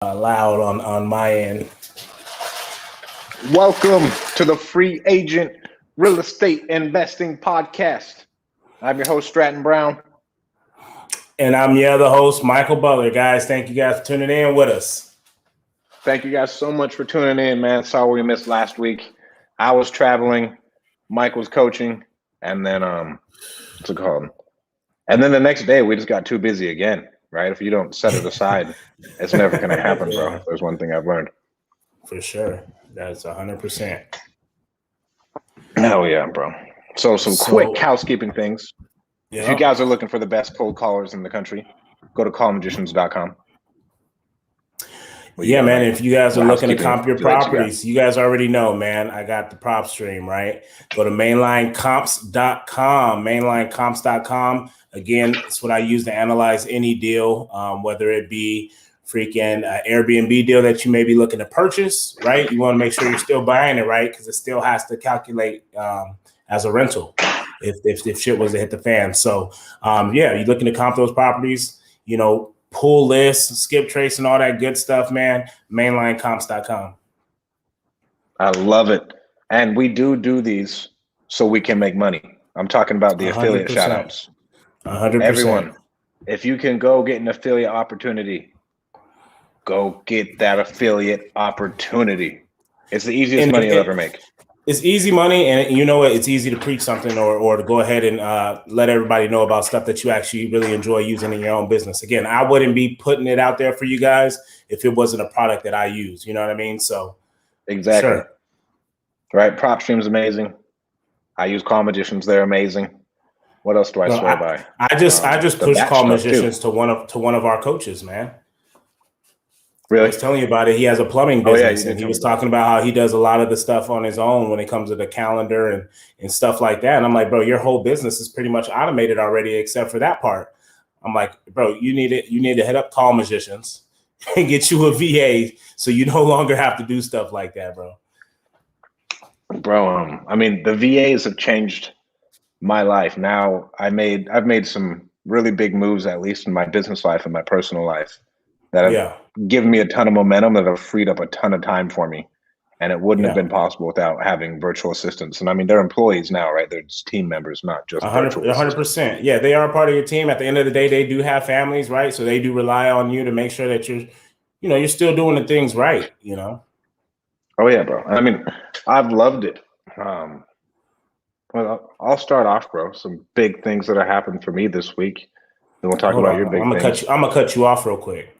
Loud on my end. Welcome to the Free Agent Real Estate Investing Podcast. I'm your host, Stratton Brown. And I'm your other host, Michael Butler. Guys, thank you guys for tuning in with us. Thank you guys so much for tuning in, man. Sorry we missed last week. I was traveling, Mike was coaching, and then what's it called? And then the next day we just got too busy again, right? If you don't set it aside, it's never gonna happen, bro. If there's one thing I've learned. For sure. That's 100%. Hell yeah, bro. So some quick housekeeping things. Yeah. If you guys are looking for the best cold callers in the country, go to callmagicians.com. Yeah, man. If you guys are looking to comp your properties, you guys already know, man. I got the Propstream, right? Go to mainlinecomps.com, mainlinecomps.com. Again, it's what I use to analyze any deal, whether it be freaking Airbnb deal that you may be looking to purchase, right? You want to make sure you're still buying it, right? Because it still has to calculate as a rental if shit was to hit the fan. So, yeah, you're looking to comp those properties, pull lists, skip trace, and all that good stuff, man. Mainlinecomps.com. I love it. And we do these so we can make money. I'm talking about the 100%. Affiliate shout outs. 100%. Everyone, if you can go get an affiliate opportunity, go get that affiliate opportunity. It's the easiest money you'll ever make. It's easy money, and you know what? It's easy to preach something or to go ahead and let everybody know about stuff that you actually really enjoy using in your own business. Again, I wouldn't be putting it out there for you guys if it wasn't a product that I use. You know what I mean? So exactly. Sure. Right. Propstream is amazing. I use Call Magicians. They're amazing. What else do I swear by? I just push Call Magicians to one of our coaches, man. Really? I was telling you about it. He has a plumbing business, and he was talking about how he does a lot of the stuff on his own when it comes to the calendar and stuff like that. And I'm like, bro, your whole business is pretty much automated already, except for that part. I'm like, bro, you need to head up Call Magicians and get you a VA so you no longer have to do stuff like that, bro. Bro, I mean, the VAs have changed my life. Now I've made some really big moves, at least in my business life and my personal life, that have given me a ton of momentum, that have freed up a ton of time for me. And it wouldn't have been possible without having virtual assistants. And I mean, they're employees now, right? They're just team members, not just 100%. Yeah, they are part of your team. At the end of the day, they do have families, right? So they do rely on you to make sure that you're still doing the things right, Oh yeah, bro. I mean, I've loved it. Well, I'll start off, bro. Some big things that have happened for me this week. Then we'll talk about your big things. I'm gonna cut you off real quick.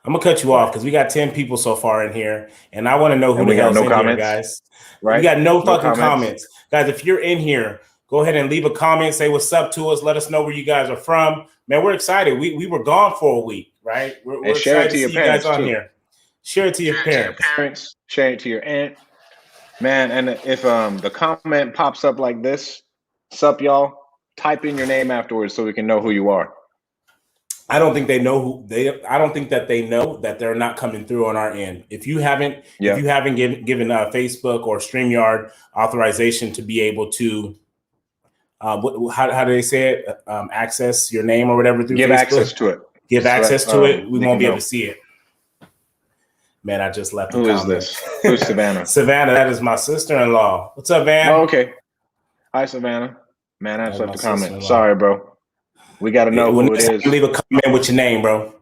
I'm gonna cut you off because we got 10 people so far in here, and I want to know who the hell's in here, guys. Right? We got no fucking comments, guys. If you're in here, go ahead and leave a comment. Say what's up to us. Let us know where you guys are from. Man, we're excited. We were gone for a week, right? We're excited to see you guys on here. Share it to your parents. Share it to your aunt. Man, and if the comment pops up like this, sup y'all, type in your name afterwards so we can know who you are. I don't think they know I don't think that they know that they're not coming through on our end. If you haven't given Facebook or StreamYard authorization to be able to how do they say it? Access your name or whatever through Give Facebook. access to it. Give access to it. We won't be able to see it. Man, I just left. Who is this? Who's Savannah? Savannah, that is my sister-in-law. What's up, Van? Oh, okay. Hi, Savannah. Man, I just left a comment. Sorry, bro. We got to know who it is. Leave a comment with your name, bro.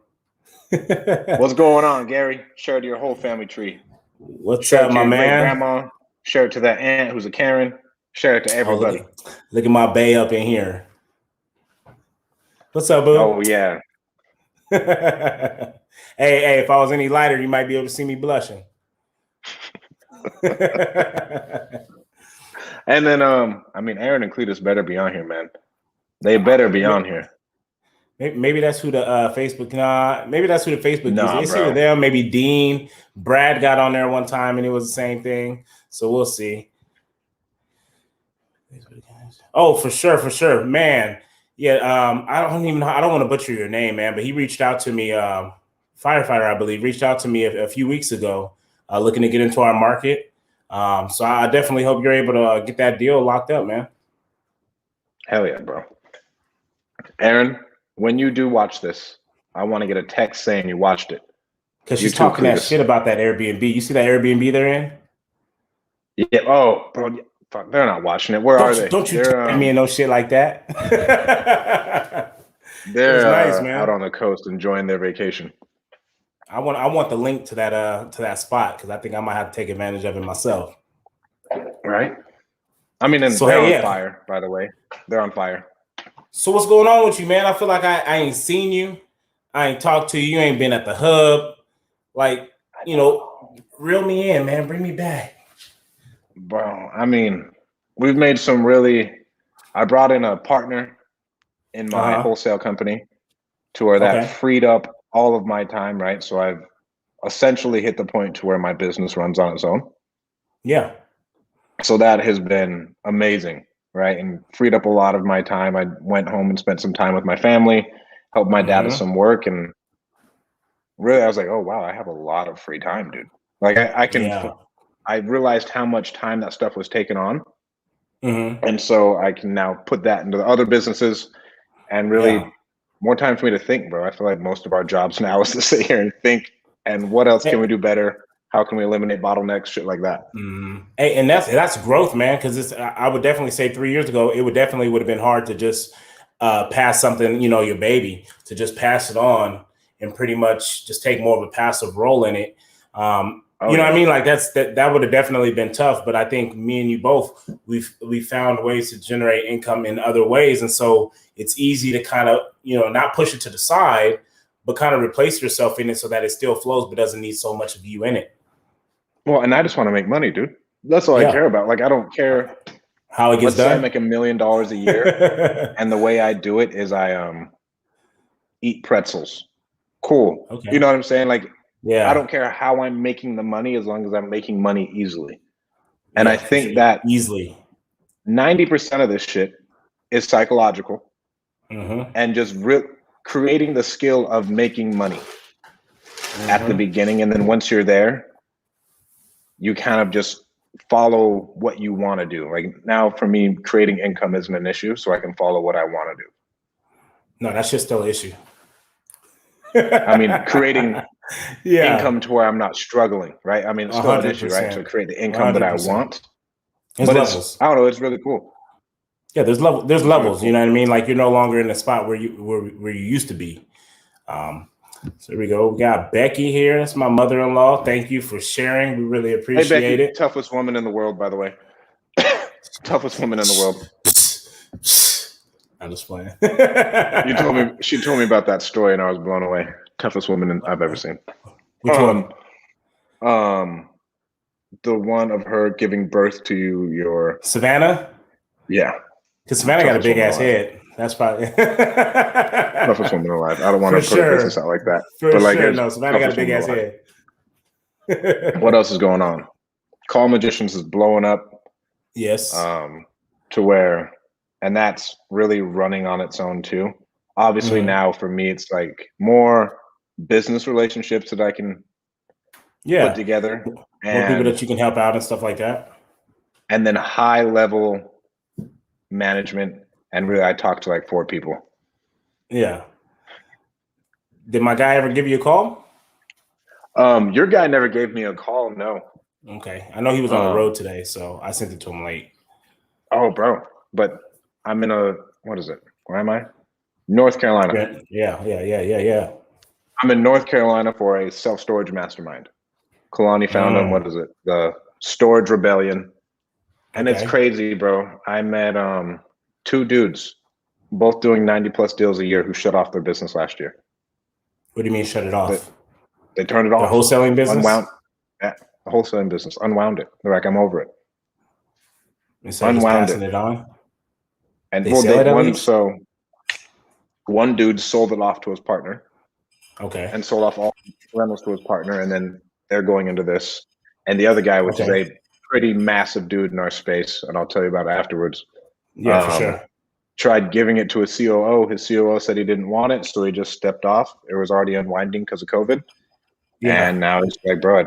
What's going on, Gary? Share it to your whole family tree. What's up, my man? Grandma. Share it to that aunt who's a Karen. Share it to everybody. Look at my bae up in here. What's up, boo? Oh, yeah. Hey, if I was any lighter, you might be able to see me blushing. And then, I mean, Aaron and Cletus better be on here, man. They better be on here. Maybe that's who the Facebook. Maybe that's who the Facebook is. It's bro. either them, maybe Dean. Brad got on there one time and it was the same thing. So we'll see. Oh, for sure, man. Yeah, I don't want to butcher your name, man, but he reached out to me. Firefighter, I believe, reached out to me a few weeks ago, looking to get into our market. So I definitely hope you're able to get that deal locked up, man. Hell yeah, bro. Aaron, when you do watch this, I want to get a text saying you watched it. because she's talking that shit about that Airbnb. You see that Airbnb they're in? Yeah. Oh, bro. Fuck, they're not watching it. Where are they? Don't you tag me in no shit like that? They're nice, man. out on the coast enjoying their vacation. I want the link to that spot because I think I might have to take advantage of it myself. Right. I mean, and they're on fire, by the way. They're on fire. So what's going on with you, man? I feel like I ain't seen you. I ain't talked to you. You ain't been at the hub. Like, reel me in, man. Bring me back. Bro, I mean, we've made I brought in a partner in my wholesale company to where that freed up all of my time, right? So I've essentially hit the point to where my business runs on its own. Yeah. So that has been amazing, right? And freed up a lot of my time. I went home and spent some time with my family, helped my dad with some work, and really I was like, oh wow, I have a lot of free time, dude. Like I realized how much time that stuff was taking on. And so I can now put that into the other businesses and really more time for me to think, bro. I feel like most of our jobs now is to sit here and think, and what else can we do better? How can we eliminate bottlenecks, shit like that? Hey, and that's growth, man. Because I would definitely say 3 years ago, it would have been hard to just pass something, your baby, to just pass it on and pretty much just take more of a passive role in it. What I mean? Like that would have definitely been tough. But I think me and you both, we've found ways to generate income in other ways, and so it's easy to kind of not push it to the side, but kind of replace yourself in it so that it still flows, but doesn't need so much of you in it. Well, and I just want to make money, dude. That's all I care about. Like, I don't care how it gets done. Let's say I make $1 million a year, and the way I do it is I eat pretzels. Cool. Okay. You know what I'm saying? Like, I don't care how I'm making the money as long as I'm making money easily. And I think that easily 90% of this shit is psychological and just creating the skill of making money at the beginning. And then once you're there, you kind of just follow what you want to do. Like now for me, creating income isn't an issue, so I can follow what I want to do. No, that's just still an issue. I mean, creating income to where I'm not struggling, right? I mean, it's still an issue, right? To create the income 100%. That I want. There's levels. I don't know. It's really cool. Yeah, there's levels. Really cool. You know what I mean? Like you're no longer in the spot where you used to be. So here we go. We got Becky here. That's my mother-in-law. Thank you for sharing. We really appreciate it. Toughest woman in the world, by the way. Toughest woman in the world. I'm just playing. She told me about that story, and I was blown away. Toughest woman I've ever seen. Which one? The one of her giving birth to your Savannah. Yeah, because Savannah got a big ass head. That's probably toughest woman alive. I don't want to put a business out like that. But like, no, Savannah got a big ass head. What else is going on? Call Magicians is blowing up. Yes. To where, and that's really running on its own too. Obviously now for me, it's like more business relationships that I can put together. More people that you can help out and stuff like that. And then high level management. And really, I talked to like 4 people. Yeah. Did my guy ever give you a call? Your guy never gave me a call. No. Okay. I know he was on the road today, so I sent it to him late. Oh, bro. But I'm in what is it? Where am I? North Carolina. Yeah. I'm in North Carolina for a self-storage mastermind. Kalani found him. What is it? The Storage Rebellion. And it's crazy, bro. I met 2 dudes, both doing 90+ deals a year, who shut off their business last year. What do you mean shut it off? They turned it off. The wholesaling business? Unwound. Yeah, the wholesaling business. Unwound it. They're like, I'm over it. Unwound it on? And one dude sold it off to his partner. Okay. And sold off all rentals to his partner, and then they're going into this. And the other guy, which is a pretty massive dude in our space, and I'll tell you about it afterwards. Yeah, for sure. Tried giving it to a COO. His COO said he didn't want it, so he just stepped off. It was already unwinding because of COVID. Yeah. And now he's like, bro,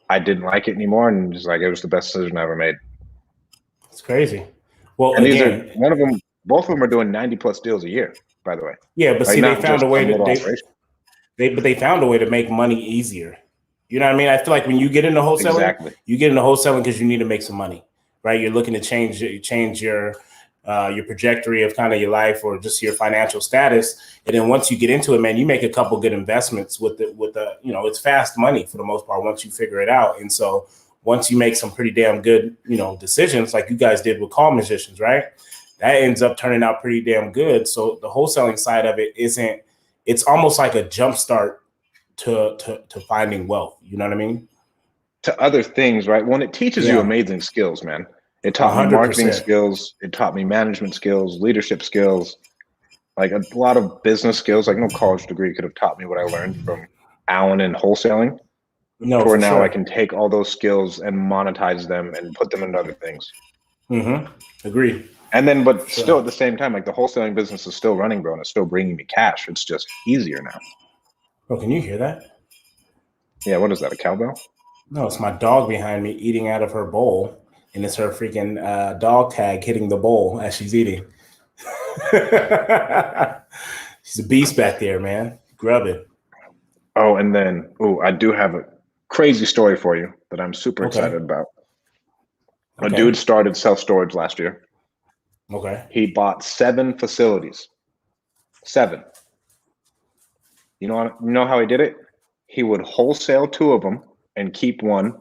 I didn't like it anymore, and just like it was the best decision I ever made. It's crazy. Well, and both of them are doing 90+ deals a year, by the way. Yeah, but like, see, they found a way to they found a way to make money easier. You know what I mean? I feel like when you get into wholesaling, you get into wholesaling because you need to make some money, right? You're looking to change your trajectory of kind of your life or just your financial status. And then once you get into it, man, you make a couple good investments with the, you know, it's fast money for the most part once you figure it out. And so once you make some pretty damn good, you know, decisions like you guys did with Call Musicians, right? That ends up turning out pretty damn good. So the wholesaling side of it it's almost like a jump start to finding wealth. You know what I mean? To other things, right? When it teaches you amazing skills, man. It taught me marketing skills. It taught me management skills, leadership skills, like a lot of business skills. Like no college degree could have taught me what I learned from Allen and wholesaling. No, for now I can take all those skills and monetize them and put them into other things. Agreed. And then, but still at the same time, like the wholesaling business is still running, bro, and it's still bringing me cash. It's just easier now. Bro, can you hear that? Yeah, what is that, a cowbell? No, it's my dog behind me eating out of her bowl, and it's her freaking dog tag hitting the bowl as she's eating. She's a beast back there, man. Grubbing. Oh, and then, I do have a crazy story for you that I'm super excited about. A dude started self-storage last year. Okay. He bought 7 facilities. 7. You know how he did it? He would wholesale 2 of them and keep 1.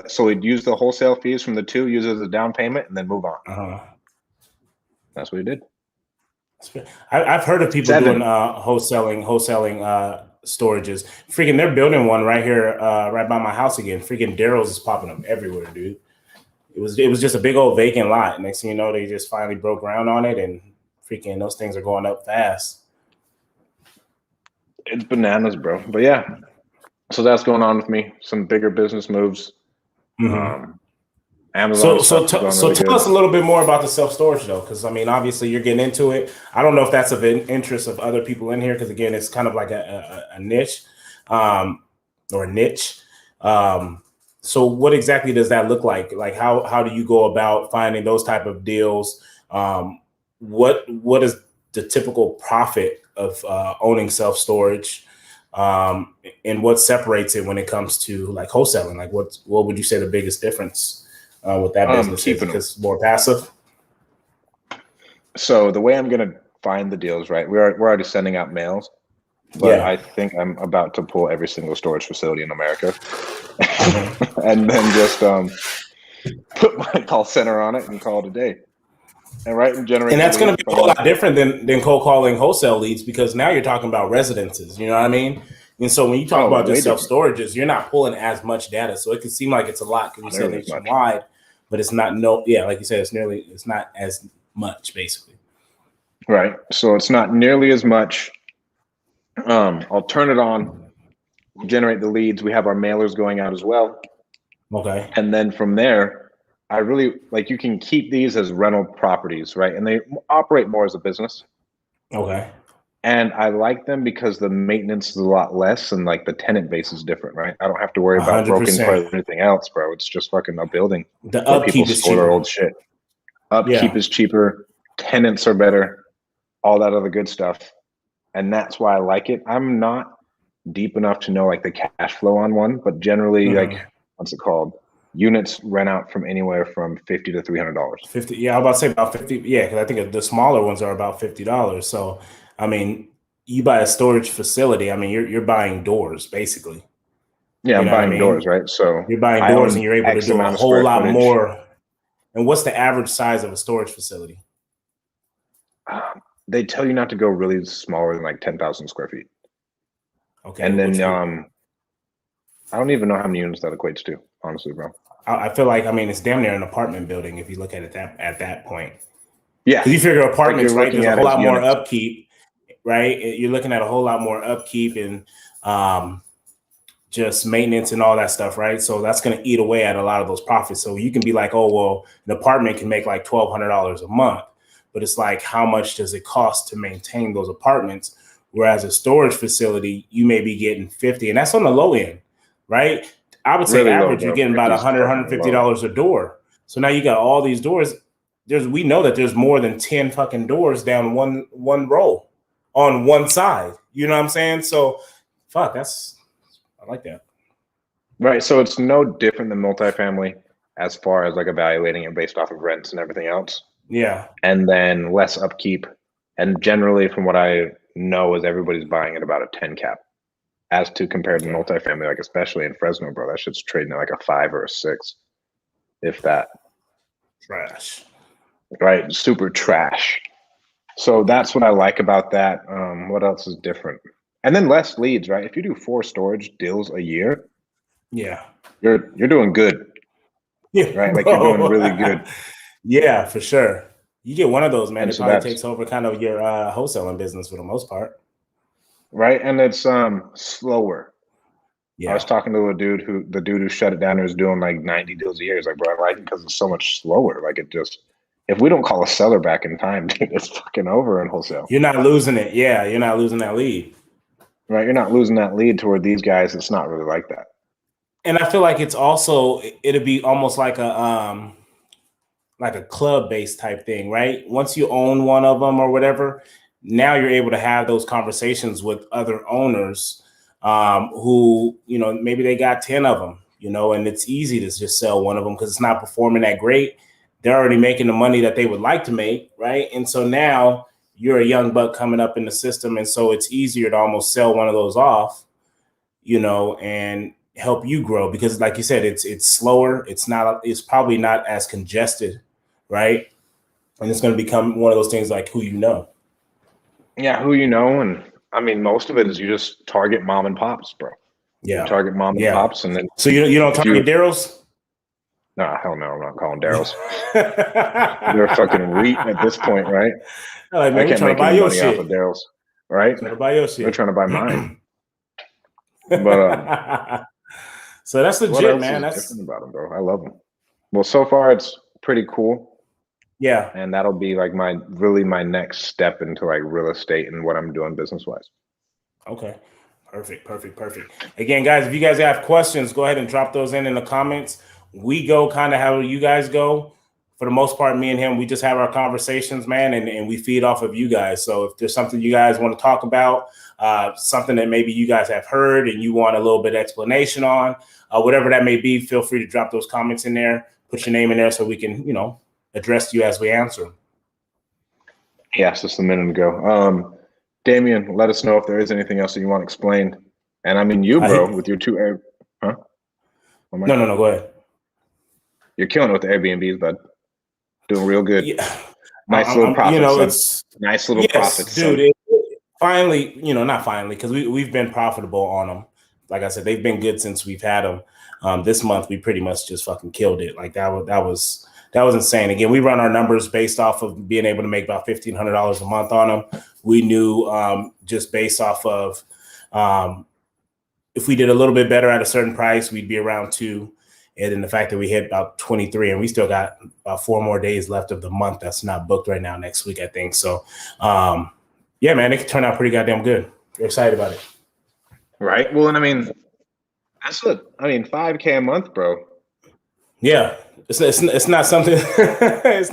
So he'd use the wholesale fees from the 2, use it as a down payment, and then move on. That's what he did. I've heard of people doing wholesaling storages. Freaking, they're building one right here, right by my house again. Freaking Daryl's is popping up everywhere, dude. It was just a big old vacant lot. Next thing you know, they just finally broke ground on it, and freaking those things are going up fast. It's bananas, bro. But yeah, so that's going on with me. Some bigger business moves. Amazon. So tell us a little bit more about the self-storage though, because I mean, obviously you're getting into it. I don't know if that's of interest of other people in here, because again, it's kind of like a niche, or a niche. So what exactly does that look like? Like how do you go about finding those type of deals? What is the typical profit of owning self-storage? And what separates it when it comes to like wholesaling? Like what would you say the biggest difference with that business is? Because it's more passive? So the way I'm going to find the deals, right? We're already sending out mails. But I think I'm about to pull every single storage facility in America and then just put my call center on it and call it a day. And generate. And that's going to be a whole lot different than cold calling wholesale leads, because now you're talking about residences, you know what I mean? And so when you talk about just self-storages, you're not pulling as much data. So it can seem like it's a lot because you said nationwide, but it's not like you said, it's not as much basically. Right. So it's not nearly as much. I'll turn it on, generate the leads. We have our mailers going out as well. Okay. And then from there, I really like, you can keep these as rental properties, right? And they operate more as a business. Okay. And I like them because the maintenance is a lot less and like the tenant base is different, right? I don't have to worry about 100%. Broken toilet or anything else, bro. It's just fucking a building. The upkeep is cheaper. Their old shit. Upkeep is cheaper. Tenants are better. All that other good stuff. And that's why I like it. I'm not deep enough to know like the cash flow on one, but generally like, what's it called? Units rent out from anywhere from $50 to $300. 50. Yeah, I'm about to say about 50. Yeah, because I think the smaller ones are about $50. So, I mean, you buy a storage facility. I mean, you're buying doors basically. Yeah, I'm buying doors, right? So you're buying doors, and you're able to do a whole lot more. And what's the average size of a storage facility? They tell you not to go really smaller than like 10,000 square feet. Okay. And then I don't even know how many units that equates to, honestly, bro. I feel like, I mean, it's damn near an apartment building if you look at it at that point. Yeah. Because you figure apartments, right? There's a whole lot more upkeep, right? You're looking at a whole lot more upkeep and just maintenance and all that stuff, right? So that's going to eat away at a lot of those profits. So you can be like, oh, well, an apartment can make like $1,200 a month. But it's like, how much does it cost to maintain those apartments? Whereas a storage facility, you may be getting 50, and that's on the low end, right? I would say really average, you're getting about $100, $150 a door. So now you got all these doors. We know that there's more than 10 fucking doors down one row on one side. You know what I'm saying? So fuck, I like that. Right. So it's no different than multifamily as far as like evaluating it based off of rents and everything else. Yeah. And then less upkeep. And generally, from what I know, is everybody's buying at about a 10 cap, as to compared to multifamily, like especially in Fresno, bro. That shit's trading at like a 5 or a 6, if that. Trash. Right. Super trash. So that's what I like about that. What else is different? And then less leads, right? If you do 4 storage deals a year, Yeah. you're doing good. Yeah, right? Like you're doing really good. Yeah, for sure. You get one of those, man. And It so probably that's takes over kind of your wholesaling business for the most part. right. And it's slower. I was Yeah. talking to the dude who shut it down, who's doing like 90 deals a year. He's like, bro, I like it because it's so much slower. Like it just, if we don't call a seller back in time, dude, it's fucking over in wholesale. You're not losing it. Yeah, you're not losing that lead. Right. You're not losing that lead toward these guys. It's not really like that. And I feel like it's also it'd be almost like a club based type thing, right? Once you own one of them or whatever, now you're able to have those conversations with other owners who, maybe they got 10 of them, and it's easy to just sell one of them because it's not performing that great. They're already making the money that they would like to make, right? And so now you're a young buck coming up in the system. And so it's easier to almost sell one of those off, and help you grow because like you said, it's slower. It's probably not as congested, right? And it's going to become one of those things like who you know. Yeah, who you know. And I mean, most of it is you just target mom and pops, bro. Yeah. You target mom and pops. And then so you don't target Daryl's? Nah, hell no, I'm not calling Daryl's. They're fucking REIT at this point, right? Like, man, I can't make any money off of shit. Daryl's, right? Trying to buy your shit. They're trying to buy mine. But so that's legit, what else man. is That's different about them, bro. I love them. Well, so far it's pretty cool. Yeah. And that'll be like my next step into like real estate and what I'm doing business wise. Okay. Perfect. Again, guys, if you guys have questions, go ahead and drop those in the comments. We go kind of how you guys go. For the most part, me and him, we just have our conversations, man, and we feed off of you guys. So if there's something you guys want to talk about, something that maybe you guys have heard and you want a little bit of explanation on, whatever that may be, feel free to drop those comments in there, put your name in there so we can, address you as we answer them. Yes, just a minute ago. Damien, let us know if there is anything else that you want explained. And I mean, you, bro, with your two, huh? No, go ahead. You're killing it with the Airbnbs, bud. Doing real good. Yeah. Nice little profits. It's nice little profits, dude. Finally, not finally, because we've been profitable on them. Like I said, they've been good since we've had them. This month, we pretty much just fucking killed it. Like that was insane. Again, we run our numbers based off of being able to make about $1,500 a month on them. We knew just based off of if we did a little bit better at a certain price, we'd be around 2. And then the fact that we hit about 23 and we still got about 4 more days left of the month that's not booked right now next week, I think. So, yeah, man, it could turn out pretty goddamn good. We're excited about it. Right. Well, and I mean, $5K a month, bro. Yeah. It's not something it's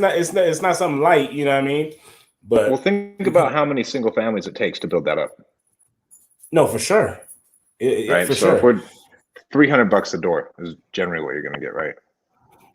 not something light, you know what I mean? But well, think about how many single families it takes to build that up. No, for sure. Right. For so sure. If we're $300 a door is generally what you're going to get, right?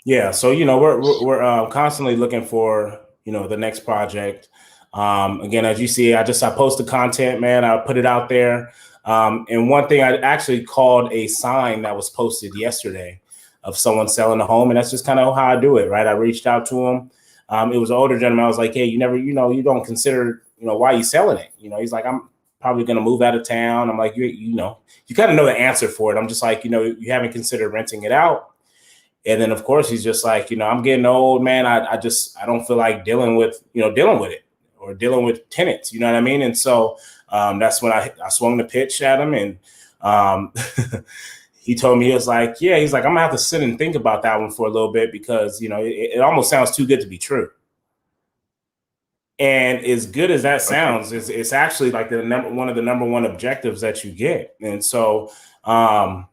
Yeah. So we're constantly looking for the next project. Again, as you see, I post the content, man. I put it out there. And one thing, I actually called a sign that was posted yesterday of someone selling a home, and that's just kind of how I do it, right? I reached out to him. It was an older gentleman. I was like, hey, you don't consider, why you selling it? He's like, I'm probably going to move out of town. I'm like, you kind of know the answer for it. I'm just like, you haven't considered renting it out. And then of course he's just like, I'm getting old, man. I don't feel like dealing with it or dealing with tenants. You know what I mean? And so that's when I swung the pitch at him, and he told me, he was like, he's like, I'm gonna have to sit and think about that one for a little bit because it almost sounds too good to be true. And as good as that sounds, it's actually like one of the number one objectives that you get. And so that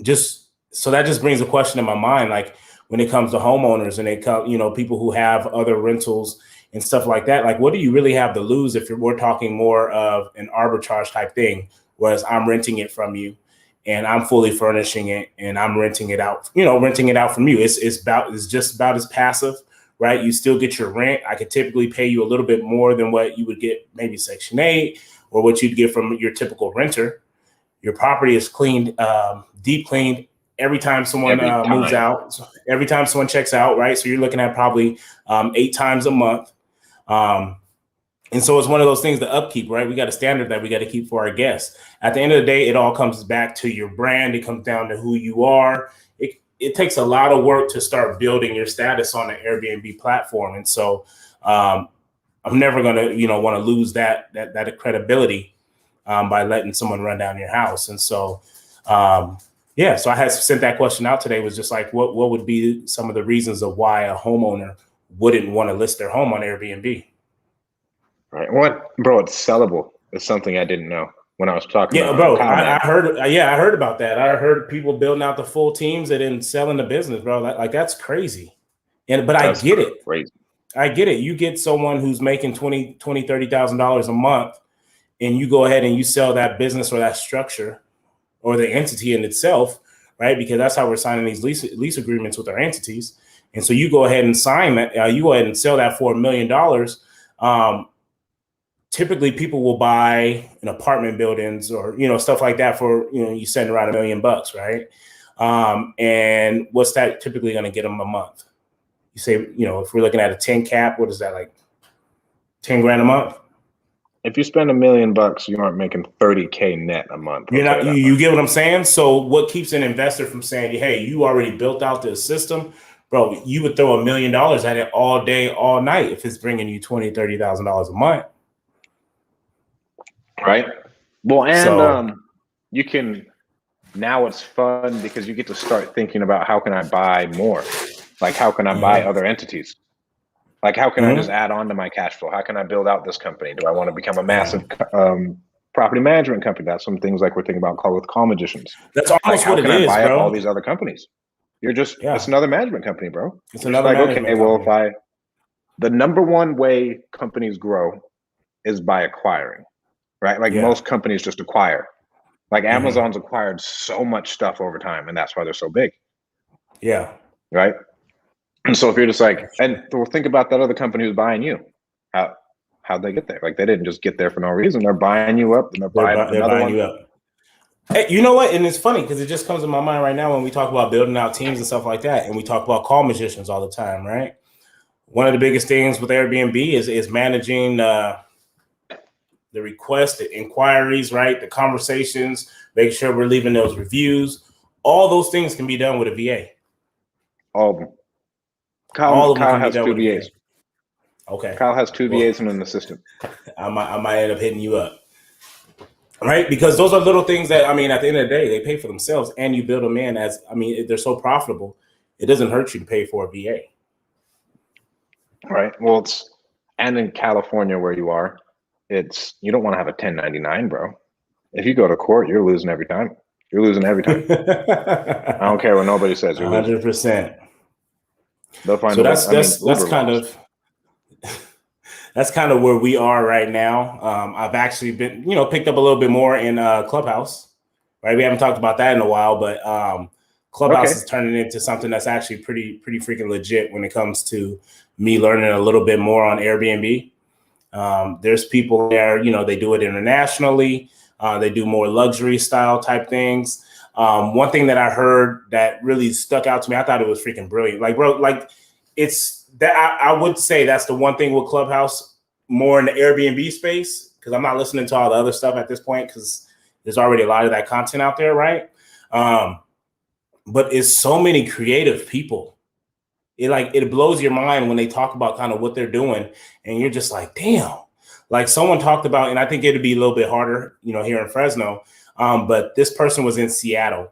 just brings a question in my mind, like when it comes to homeowners and they come, people who have other rentals and stuff like that, like what do you really have to lose if we're talking more of an arbitrage type thing, whereas I'm renting it from you and I'm fully furnishing it and I'm renting it out, renting it out from you. It's just about as passive, right? You still get your rent. I could typically pay you a little bit more than what you would get maybe Section 8 or what you'd get from your typical renter. Your property is cleaned, deep cleaned every time someone moves out, every time someone checks out, right? So you're looking at probably 8 times a month. And so it's one of those things, the upkeep, right? We got a standard that we got to keep for our guests. At the end of the day, it all comes back to your brand. It comes down to who you are. It takes a lot of work to start building your status on the Airbnb platform. And so I'm never going to, want to lose that credibility by letting someone run down your house. And so, so I had sent that question out today, was just like, what would be some of the reasons of why a homeowner wouldn't want to list their home on Airbnb? Right. What, bro? It's sellable. It's something I didn't know when I was talking. Yeah, bro. I heard. I heard about that. I heard people building out the full teams and then selling the business, bro. Like that's crazy. But I get it. Crazy. I get it. You get someone who's making $30,000 a month, and you go ahead and you sell that business or that structure or the entity in itself, right? Because that's how we're signing these lease agreements with our entities. And so you go ahead and sign that. You go ahead and sell that for $1 million. Typically people will buy an apartment buildings or, stuff like that for, you send around $1 million, right? And what's that typically going to get them a month? You say, if we're looking at a 10 cap, what is that, like 10 grand a month? If you spend $1 million, you aren't making 30K net a month. You get what I'm saying? So what keeps an investor from saying, hey, you already built out the system, bro, you would throw $1 million at it all day, all night if it's bringing you $20,000, $30,000 a month. Right. Well, and you can, now it's fun because you get to start thinking about how can I buy more? Like, how can I buy other entities? Like, how can I just add on to my cash flow? How can I build out this company? Do I want to become a massive property management company? That's some things like we're thinking about with Call Magicians. That's almost what it is, bro. How can I buy up all these other companies? You're just, it's another management company, bro. It's another management company. Well, the number one way companies grow is by acquiring. Right? Like most companies just acquire. Like Amazon's acquired so much stuff over time, and that's why they're so big. Yeah. Right? And so if you're just like, and think about that other company who's buying you. How'd they get there? Like, they didn't just get there for no reason. They're buying you up, and they're buying you up. Hey, you know what? And it's funny because it just comes to my mind right now when we talk about building out teams and stuff like that, and we talk about Call Magicians all the time, right? One of the biggest things with Airbnb is managing the requests, the inquiries, right? The conversations, making sure we're leaving those reviews. All those things can be done with a VA. All of them. Kyle has 2 VAs. Okay. Kyle has 2 VAs and an assistant. I might end up hitting you up. Right? Because those are little things that, at the end of the day, they pay for themselves and you build them in they're so profitable. It doesn't hurt you to pay for a VA. Right. Well, and in California where you are, you don't want to have a 1099, bro. If you go to court, you're losing every time. You're losing every time. I don't care what nobody says. You're 100%. They'll find that's kind of where we are right now. I've actually been, picked up a little bit more in Clubhouse, right? We haven't talked about that in a while, but Clubhouse is turning into something that's actually pretty freaking legit when it comes to me learning a little bit more on Airbnb. There's people there, they do it internationally. They do more luxury style type things. One thing that I heard that really stuck out to me, I thought it was freaking brilliant. Like, bro, it's that I would say that's the one thing with Clubhouse more in the Airbnb space, because I'm not listening to all the other stuff at this point because there's already a lot of that content out there, right? But it's so many creative people. It blows your mind when they talk about kind of what they're doing, and you're just like, damn. Like someone talked about, and I think it'd be a little bit harder, here in Fresno, but this person was in Seattle,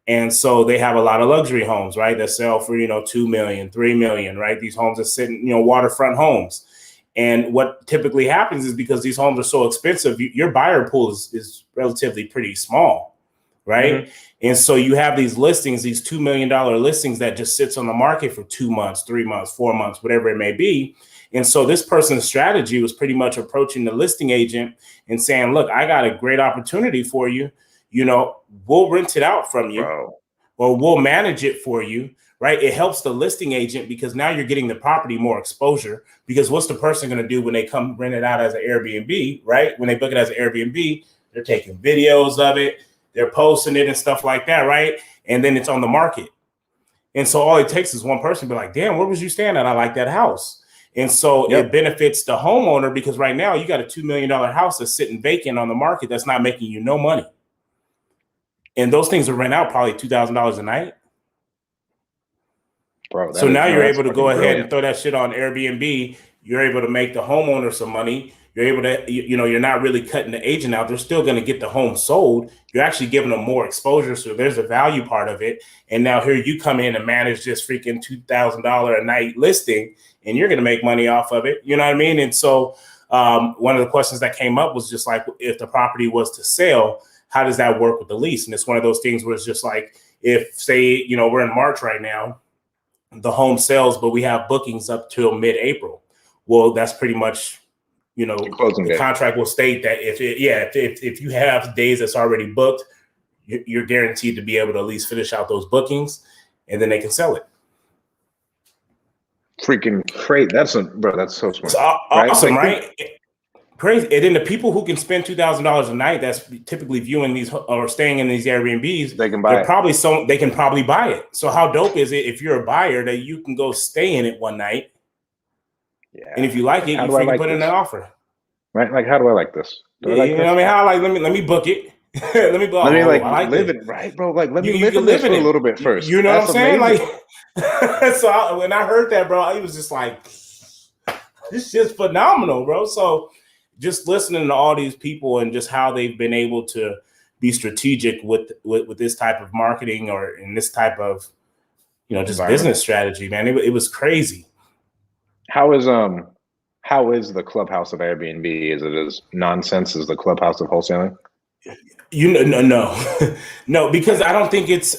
and so they have a lot of luxury homes, right? That sell for $2 million, $3 million, right? These homes are sitting, waterfront homes, and what typically happens is because these homes are so expensive, your buyer pool is relatively pretty small, right? Mm-hmm. And so you have these listings, these $2 million listings that just sits on the market for 2 months, 3 months, 4 months, whatever it may be. And so this person's strategy was pretty much approaching the listing agent and saying, look, I got a great opportunity for you. we'll rent it out from you, Bro. or we'll manage it for you, right? It helps the listing agent because now you're getting the property more exposure, because what's the person going to do when they come rent it out as an Airbnb, right? When they book it as an Airbnb, they're taking videos of it, they're posting it and stuff like that, right? And then it's on the market. And so all it takes is one person to be like, damn, where was you staying at? I like that house. And so it benefits the homeowner, because right now you got a $2 million house that's sitting vacant on the market that's not making you no money. And those things are rent out probably $2,000 a night. Bro, so now you're able to go ahead and throw that shit on Airbnb. You're able to make the homeowner some money. You're able to, you're not really cutting the agent out. They're still going to get the home sold. You're actually giving them more exposure. So there's a value part of it. And now here you come in and manage this freaking $2,000 a night listing, and you're going to make money off of it. You know what I mean? And so one of the questions that came up was just like, if the property was to sell, how does that work with the lease? And it's one of those things where it's just like, if say, we're in March right now, the home sells, but we have bookings up till mid-April. Well, that's pretty much, the contract will state that if you have days that's already booked, you're guaranteed to be able to at least finish out those bookings, and then they can sell it. Freaking great. That's so smart. It's awesome, right? Crazy. And then the people who can spend $2,000 a night, that's typically viewing these or staying in these Airbnbs, they can buy it. They can probably buy it. So how dope is it if you're a buyer that you can go stay in it one night? Yeah. And if you like it, you freaking put in an offer. Right? Like, how do I like this? Let me book it. let me live it, right, bro? Like, let me live in this for a little bit first. You know what I'm saying? Amazing. Like, so when I heard that, bro, I was just like, this shit's phenomenal, bro. So just listening to all these people and just how they've been able to be strategic with this type of marketing or in this type of, just business strategy, man, it was crazy. How is the clubhouse of Airbnb? Is it as nonsense as the clubhouse of wholesaling? No, because I don't think it's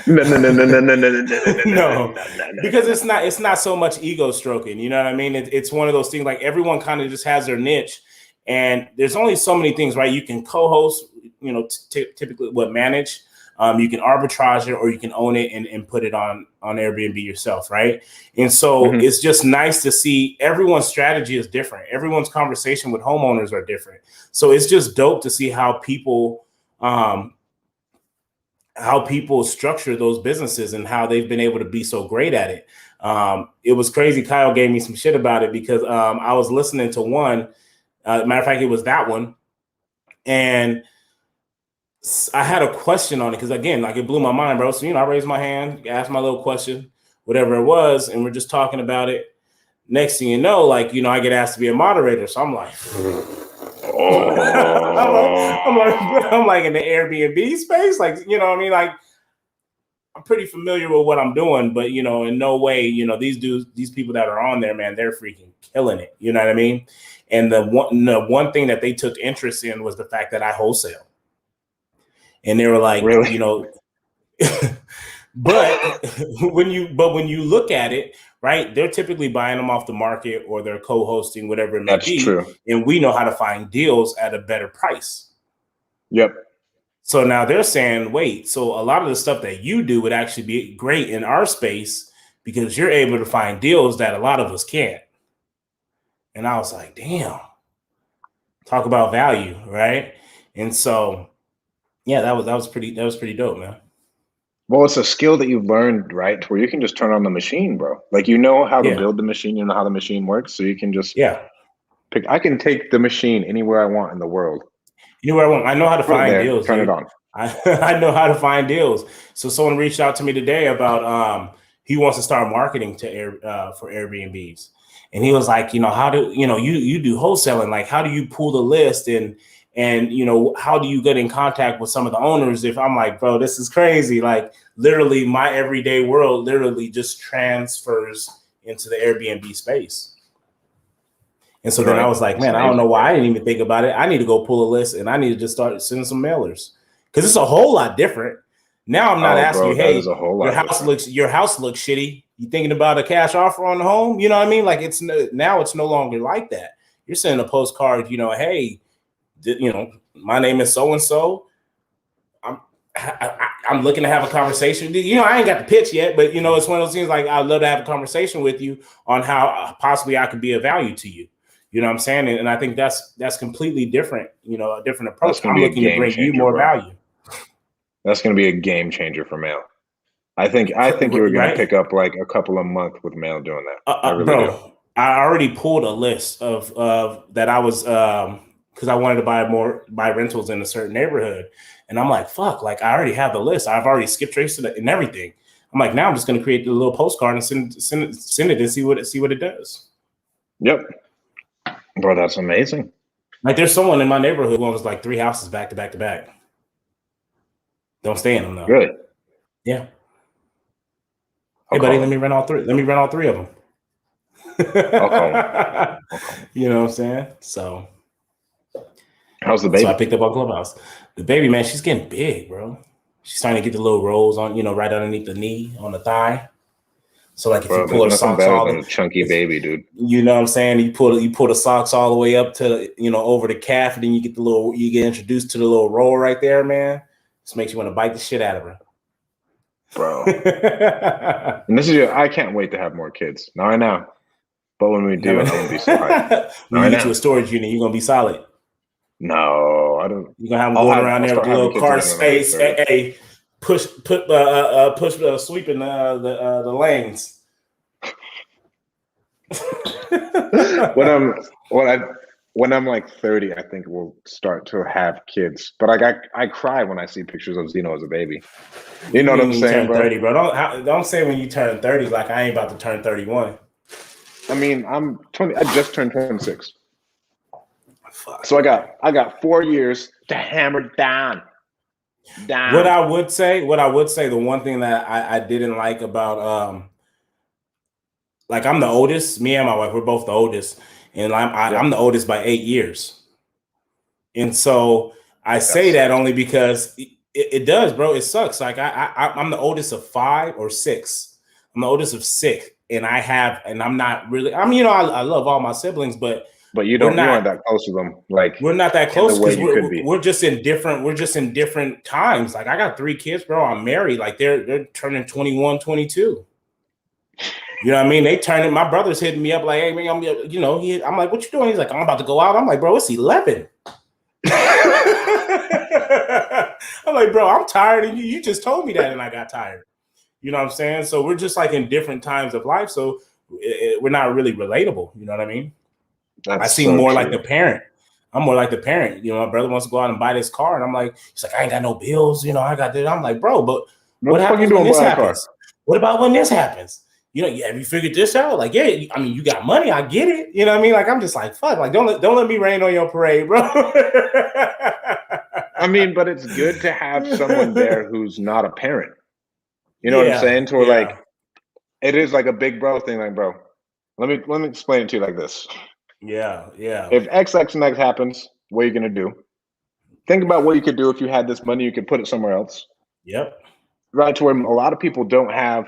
no, because it's not so much ego stroking. You know what I mean? It's one of those things like everyone kind of just has their niche, and there's only so many things, right? You can co-host, typically manage. You can arbitrage it, or you can own it and put it on Airbnb yourself, right? And so it's just nice to see everyone's strategy is different. Everyone's conversation with homeowners are different. So it's just dope to see how people structure those businesses and how they've been able to be so great at it. It was crazy. Kyle gave me some shit about it because I was listening to one. Matter of fact, it was that one, and I had a question on it because, again, like, it blew my mind, bro. So, I raised my hand, asked my little question, whatever it was, and we're just talking about it. Next thing you know, like, I get asked to be a moderator. So I'm like, I'm like in the Airbnb space, like, what I mean? Like, I'm pretty familiar with what I'm doing, but, in no way, these people that are on there, man, they're freaking killing it. You know what I mean? And the one thing that they took interest in was the fact that I wholesale. And they were like, really? but when you look at it, right, they're typically buying them off the market or they're co-hosting, whatever it may be. That's true. And we know how to find deals at a better price. Yep. So now they're saying, wait, so a lot of the stuff that you do would actually be great in our space because you're able to find deals that a lot of us can't. And I was like, damn, talk about value, right? And so, yeah, that was pretty dope, man. Well, it's a skill that you've learned, right? Where you can just turn on the machine, bro. Like, how to build the machine, how the machine works. So you can just pick. I can take the machine anywhere I want in the world. Anywhere I want. I know how to find deals. Turn it on. I know how to find deals. So someone reached out to me today about he wants to start marketing for Airbnbs. And he was like, how do you do wholesaling? Like, how do you pull the list and how do you get in contact with some of the owners? If I'm like, bro, this is crazy. Like, literally my everyday world literally just transfers into the Airbnb space. And so then I was like, man, I don't know why I didn't even think about it. I need to go pull a list and I need to just start sending some mailers because it's a whole lot different. Now I'm not asking you, hey, your house looks shitty. You thinking about a cash offer on the home? You know what I mean? Like, it's no longer like that. You're sending a postcard, hey, my name is so-and-so. I'm looking to have a conversation. You know, I ain't got the pitch yet, but you know, it's one of those things like I'd love to have a conversation with you on how possibly I could be of value to you. You know what I'm saying? And I think that's completely different, you know, a different approach. I'm looking to bring you more value. That's going to be a game changer for mail. I think you were going to pick up like a couple a month with mail doing that. I really do. I already pulled a list of that I was because I wanted to buy rentals in a certain neighborhood. And I'm like, fuck, like I already have the list. I've already skip traced it and everything. I'm like, now I'm just going to create a little postcard and send it and see what it does. Yep. Bro, that's amazing. Like there's someone in my neighborhood who owns like 3 houses back to back to back. Don't stay in them though. Really? Yeah. Hey buddy, let me rent all three. Let me rent all 3 of them. Okay. You know what I'm saying? So how's the baby? So I picked up on Clubhouse. The baby, man, she's getting big, bro. She's starting to get the little rolls on, you know, right underneath the knee, on the thigh. So like if you pull her socks all a chunky baby, dude. You know what I'm saying? You pull the socks all the way up to, you know, over the calf, and then you get introduced to the little roll right there, man. This makes you want to bite the shit out of her. Bro. And I can't wait to have more kids. Not right now. But when we do, I'm gonna be solid. When you get to a storage unit, you're gonna be solid. No, I don't. You're gonna have them going around there with a little car space. Hey, sweeping the lanes. When I'm like 30, I think we'll start to have kids. But like I cry when I see pictures of Zeno as a baby. You know what I'm saying, bro? 30, bro. Don't say when you turn 30 like I ain't about to turn 31. I mean, I'm 20. I just turned 26. Fuck. So I got 4 years to hammer down. What I would say, the one thing that I didn't like about like I'm the oldest. Me and my wife, we're both the oldest, and I'm the oldest by 8 years. And so I say that only because it does, bro. It sucks. Like I'm the oldest of 5 or 6. I'm the oldest of 6, and I'm not really. I mean, you know, I love all my siblings, but you aren't that close to them. Like we're not that close because we're just in different times. Like I got 3 kids, bro. I'm married. Like they're turning 21, 22. You know what I mean? They turning. My brother's hitting me up like, "Hey man, I'm like, what you doing?" He's like, "I'm about to go out." I'm like, "Bro, it's 11." I'm like, "Bro, I'm tired, and you just told me that, and I got tired." You know what I'm saying? So we're just like in different times of life, so we're not really relatable. You know what I mean? I seem more like the parent. I'm more like the parent. You know, my brother wants to go out and buy this car, and I'm like, he's like, I ain't got no bills. You know, I got that. I'm like, bro, but what happens when this happens? What about when this happens? You know, have you figured this out? Like, yeah, I mean, you got money. I get it. You know what I mean? Like, I'm just like, fuck. Like, don't let me rain on your parade, bro. I mean, but it's good to have someone there who's not a parent. You know what I'm saying? To where like, it is like a big bro thing. Like, bro, let me explain it to you like this. Yeah. If X and X happens, what are you gonna do? Think about what you could do if you had this money. You could put it somewhere else. Yep. Right, to where a lot of people don't have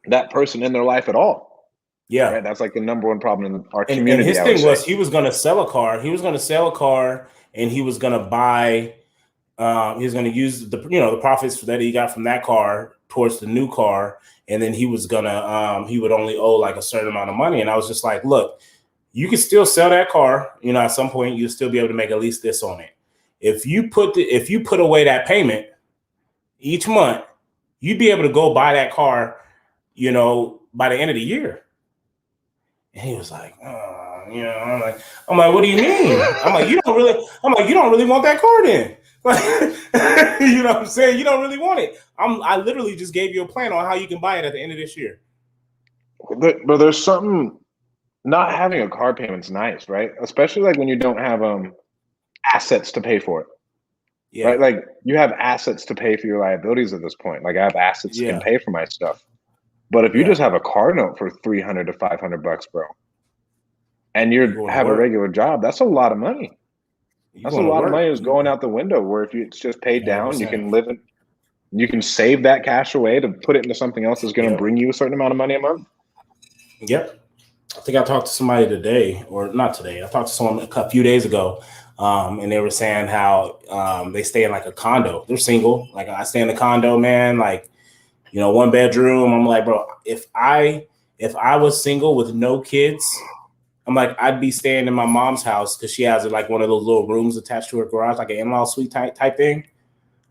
that person in their life at all. Yeah, right? That's like the number one problem in our community. And his thing was he was going to sell a car. He was going to sell a car, and he was going to buy. He was going to use the profits that he got from that car towards the new car, and then he was gonna he would only owe like a certain amount of money. And I was just like, look, you can still sell that car. You know, at some point you'll still be able to make at least this on it. If you put away that payment each month, you'd be able to go buy that car, you know, by the end of the year. And he was like, you know, I'm like, what do you mean? I'm like, you don't really want that car then. You know what I'm saying? You don't really want it. I literally just gave you a plan on how you can buy it at the end of this year. But there's something, not having a car payment's nice, right? Especially like when you don't have assets to pay for it. Yeah. Right? Like you have assets to pay for your liabilities at this point. Like I have assets that can pay for my stuff. But if you just have a car note for $300 to $500, bro, and you have a regular job, that's a lot of money. That's a lot of money that's going out the window. Where if it's just paid down, 100%. You can live it. You can save that cash away to put it into something else that's going to bring you a certain amount of money a month. Yep. I think I talked to somebody today, or not today. I talked to someone a few days ago And they were saying how they stay in like a condo. They're single. Like I stay in a condo, man. Like, you know, 1 bedroom. I'm like, bro, if I was single with no kids, I'm like, I'd be staying in my mom's house because she has like one of those little rooms attached to her garage, like an in-law suite type thing.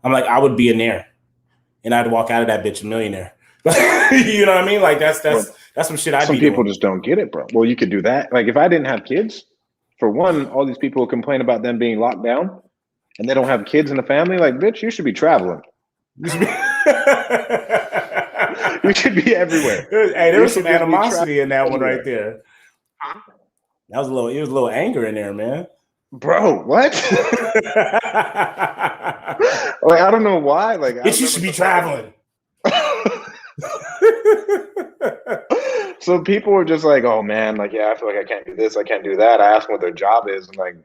I'm like, I would be in there, and I'd walk out of that bitch a millionaire. You know what I mean? Like that's some shit I'd be doing. Some people just don't get it, bro. Well, you could do that. Like if I didn't have kids, for one, all these people complain about them being locked down, and they don't have kids in the family. Like, bitch, you should be traveling. You should be everywhere. Hey, there was some animosity in that one right there. That was it was a little anger in there, man. Bro, what? Like, I don't know why. Like, you should be traveling. So people were just like, oh man, like, yeah, I feel like I can't do this, I can't do that. I asked them what their job is, and like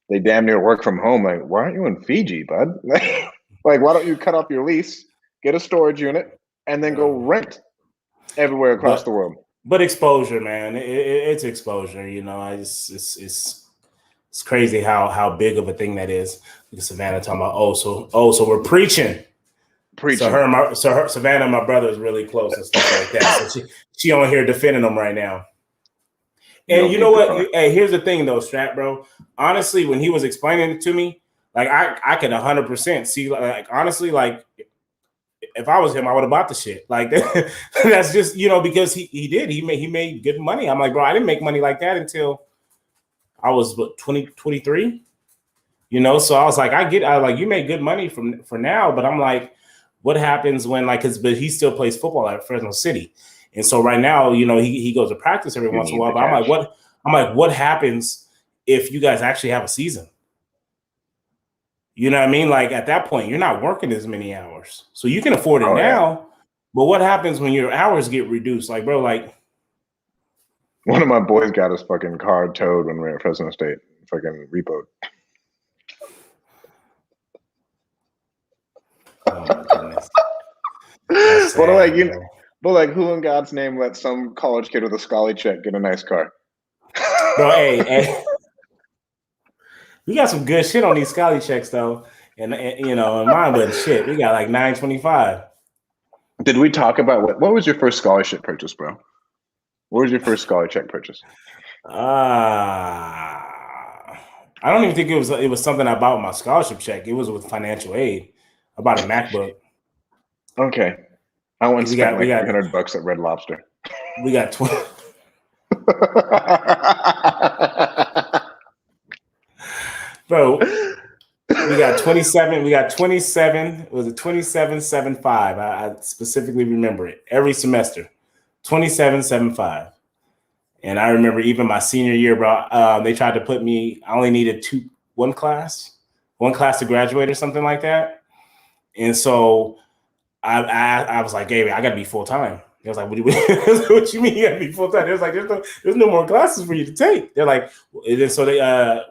they damn near work from home. Like, why aren't you in Fiji, bud? Like, why don't you cut off your lease, get a storage unit, and then go rent everywhere across the world? But exposure, man, it's exposure. You know, it's crazy how big of a thing that is. Look at Savannah talking about, so we're preaching. So Savannah and my brother is really close and stuff like that. So she on here defending them right now. And you know what? Hey, here's the thing though, Strat, bro. Honestly, when he was explaining it to me, like I could 100% see, like, honestly, like if I was him, I would have bought the shit. Like that's just, you know, because he made good money. I'm like, bro, I didn't make money like that until I was 23, you know? So I was like, like, you made good money for now, but I'm like, what happens when, like, but he still plays football at Fresno City. And so right now, you know, he goes to practice every once in a while, but I'm like, what happens if you guys actually have a season? You know what I mean? Like at that point, you're not working as many hours. So you can afford it now, yeah. But what happens when your hours get reduced? Like, bro, like. One of my boys got his fucking car towed when we were at Fresno State, fucking repoed. Oh my goodness. But like, who in God's name let some college kid with a scholarly check get a nice car? Bro, hey, we got some good shit on these scholarly checks though, and you know, and mine wasn't shit. We got like $925. Did we talk about what was your first scholarship purchase, bro? What was your first scholarly check purchase? I don't even think it was something I bought with my scholarship check. It was with financial aid. I bought a MacBook. Okay. I once spent like $300 at Red Lobster. We got 20. Bro, we got 27. We got 27. It was a 27.75. I specifically remember it every semester. 27.75. And I remember even my senior year, bro, they tried to put me, I only needed one class to graduate or something like that. And so I was like, hey, I got to be full time. They was like, what you mean you got to be full time? They was like, there's no more classes for you to take. They're like, and so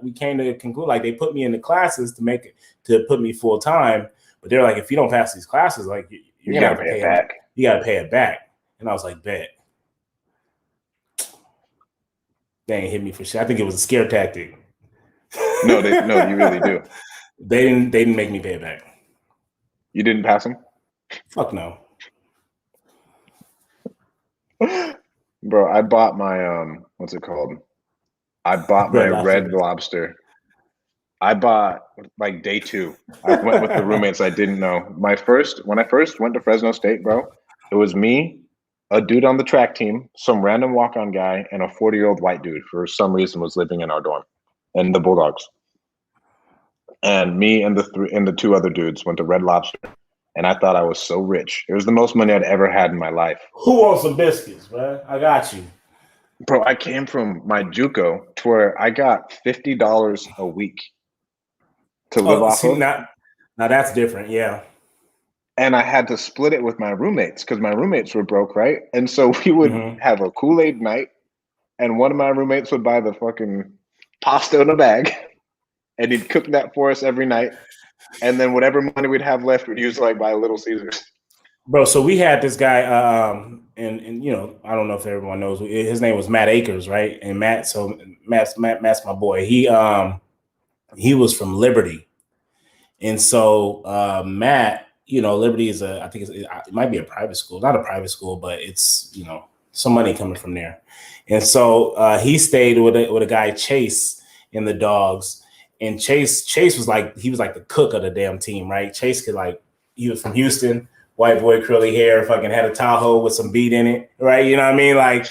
we came to conclude, like, they put me in the classes to put me full time. But they're like, if you don't pass these classes, like, you got to pay it back. You got to pay it back. And I was like, bet. They ain't hit me for shit. I think it was a scare tactic. No, you really do. They didn't make me pay it back. You didn't pass them? Fuck no. Bro, I bought my what's it called? I bought my Red Lobster. I bought like day 2. I went with the roommates I didn't know. When I first went to Fresno State, bro, it was me, a dude on the track team, some random walk-on guy, and a 40-year-old white dude for some reason was living in our dorm, and the Bulldogs. And me and the 2 other dudes went to Red Lobster, and I thought I was so rich. It was the most money I'd ever had in my life. Who wants some biscuits, man? I got you. Bro, I came from my JUCO to where I got $50 a week to live off of. Now that's different, yeah. And I had to split it with my roommates because my roommates were broke, right? And so we would have a Kool-Aid night, and one of my roommates would buy the fucking pasta in a bag, and he'd cook that for us every night. And then whatever money we'd have left, we'd use like buy Little Caesars. Bro, so we had this guy, and you know, I don't know if everyone knows, his name was Matt Akers, right? And Matt's my boy. He He was from Liberty. And so Matt, Liberty is I think it might be a private school, not a private school, but it's, some money coming from there. And so he stayed with a guy, Chase, in the dogs. And Chase was like, he was like the cook of the damn team, right? Chase he was from Houston, white boy, curly hair, fucking had a Tahoe with some beat in it, right? You know what I mean? Like,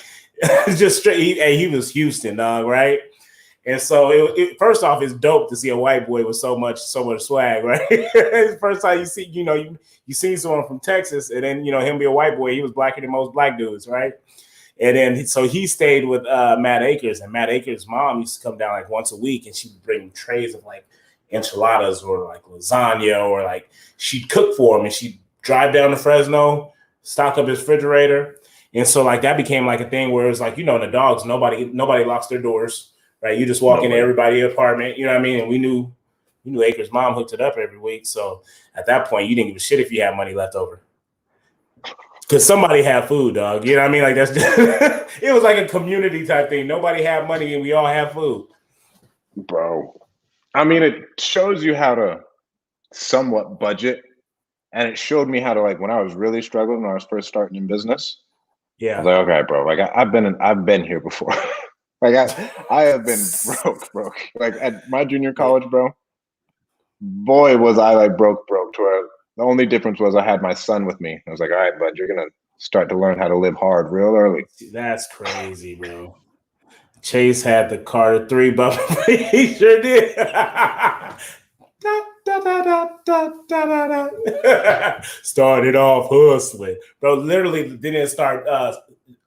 just straight, he was Houston, dog, right? And so first off, it's dope to see a white boy with so much swag, right? First time you see, you see someone from Texas, and then him be a white boy. He was blacker than most black dudes, right? And then so he stayed with Matt Akers, and Matt Akers' mom used to come down like once a week, and she would bring trays of like enchiladas or like lasagna, or like she'd cook for him, and she'd drive down to Fresno, stock up his refrigerator, and so like that became like a thing where it was like, in the dogs, nobody locks their doors. Right, you just walk into everybody's apartment, you know what I mean? And we knew Akers' mom hooked it up every week. So at that point, you didn't give a shit if you had money left over, because somebody had food, dog. You know what I mean? Like that's just, it was like a community type thing. Nobody had money, and we all had food, bro. I mean, it shows you how to somewhat budget, and it showed me how to, like, when I was really struggling when I was first starting in business. Yeah, I was like, okay, bro, like I've been here before. Like I have been broke. Like at my junior college, bro, boy, was I like broke to where the only difference was I had my son with me. I was like, all right, bud, you're gonna start to learn how to live hard real early. That's crazy, bro. Chase had the Carter 3 buffer. He sure did. Started off hustling, bro. Literally didn't start.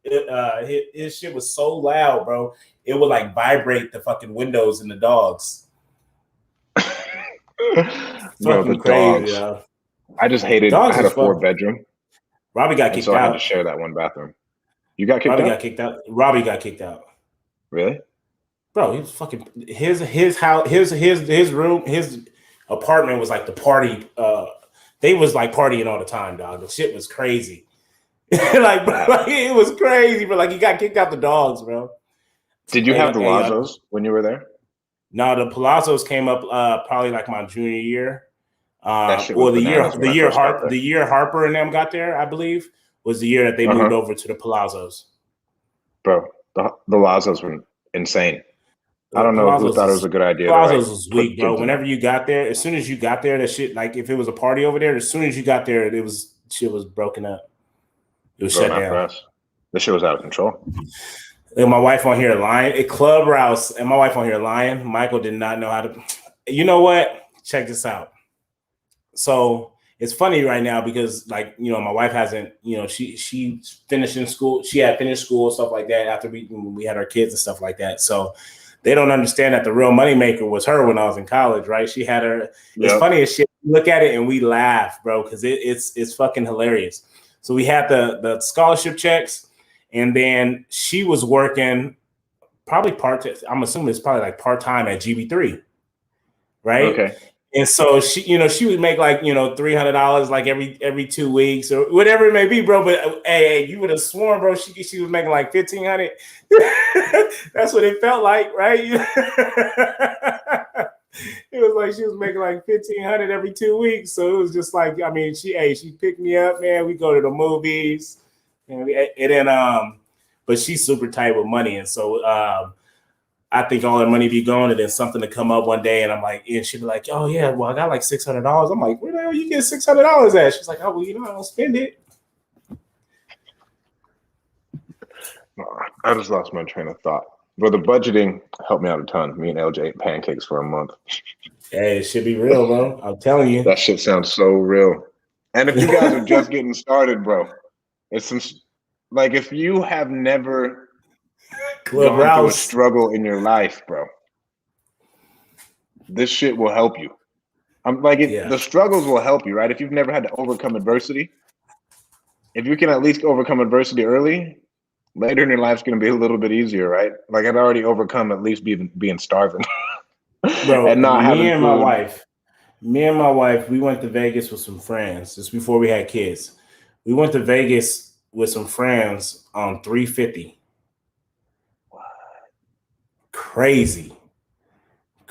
His shit was so loud, bro. It would like vibrate the fucking windows in the dogs. Bro, the crazy, dogs. I just hated. Dogs I had a 4-bedroom. Robbie got kicked out. So I had to share that one bathroom. You got kicked out? Got kicked out. Robbie got kicked out. Really? Bro, he was fucking his house, his room, his apartment was like the party. They was like partying all the time, dog. The shit was crazy. Like, bro, like, it was crazy, but like he got kicked out the dogs, bro. Did you have the Lazzos when you were there? No, the Palazzos came up probably like my junior year. Or the year Harper and them got there, I believe, was the year that they moved over to the Palazzos. Bro, the Lazzos were insane. I don't know who thought it was a good idea. Palazzos was weak, bro. Whenever you got there, as soon as you got there, that shit, like if it was a party over there, as soon as you got there, shit was broken up. It was shut down. This shit was out of control. And my wife on here lying. At Club Rouse, and my wife on here lying. Michael did not know how to. You know what? Check this out. So it's funny right now because, like, my wife hasn't. She finished in school. She had finished school and stuff like that after we had our kids and stuff like that. So they don't understand that the real moneymaker was her when I was in college, right? She had her. It's funny as shit. We look at it and we laugh, bro, because it's fucking hilarious. So we had the scholarship checks, and then she was working probably part-time. I'm assuming it's probably like part-time at GB3, right? Okay. And so she would make like, $300 like every 2 weeks or whatever it may be, bro. But hey, you would have sworn, bro, she was making like $1,500. That's what it felt like, right? It was like she was making like $1,500 every 2 weeks. So it was just like, I mean, she picked me up, man. We go to the movies, and then but she's super tight with money, and so I think all that money be gone, and then something to come up one day, and I'm like, and she'd be like, oh yeah, well I got like $600. I'm like, where the hell you get $600 at? She's like, oh well, I don't spend it. I just lost my train of thought. But the budgeting helped me out a ton. Me and LJ ate pancakes for a month. Hey, it should be real, bro. I'm telling you. That shit sounds so real. And if you guys are just getting started, bro, it's some like if you have never gone through a struggle in your life, bro, this shit will help you. I'm like the struggles will help you, right? If you've never had to overcome adversity, if you can at least overcome adversity early, later in your life's going to be a little bit easier, right? Like I'd already overcome at least being starving. Bro, and not me and my wife, we went to Vegas with some friends just before we had kids. We went to Vegas with some friends on $350. What? Crazy.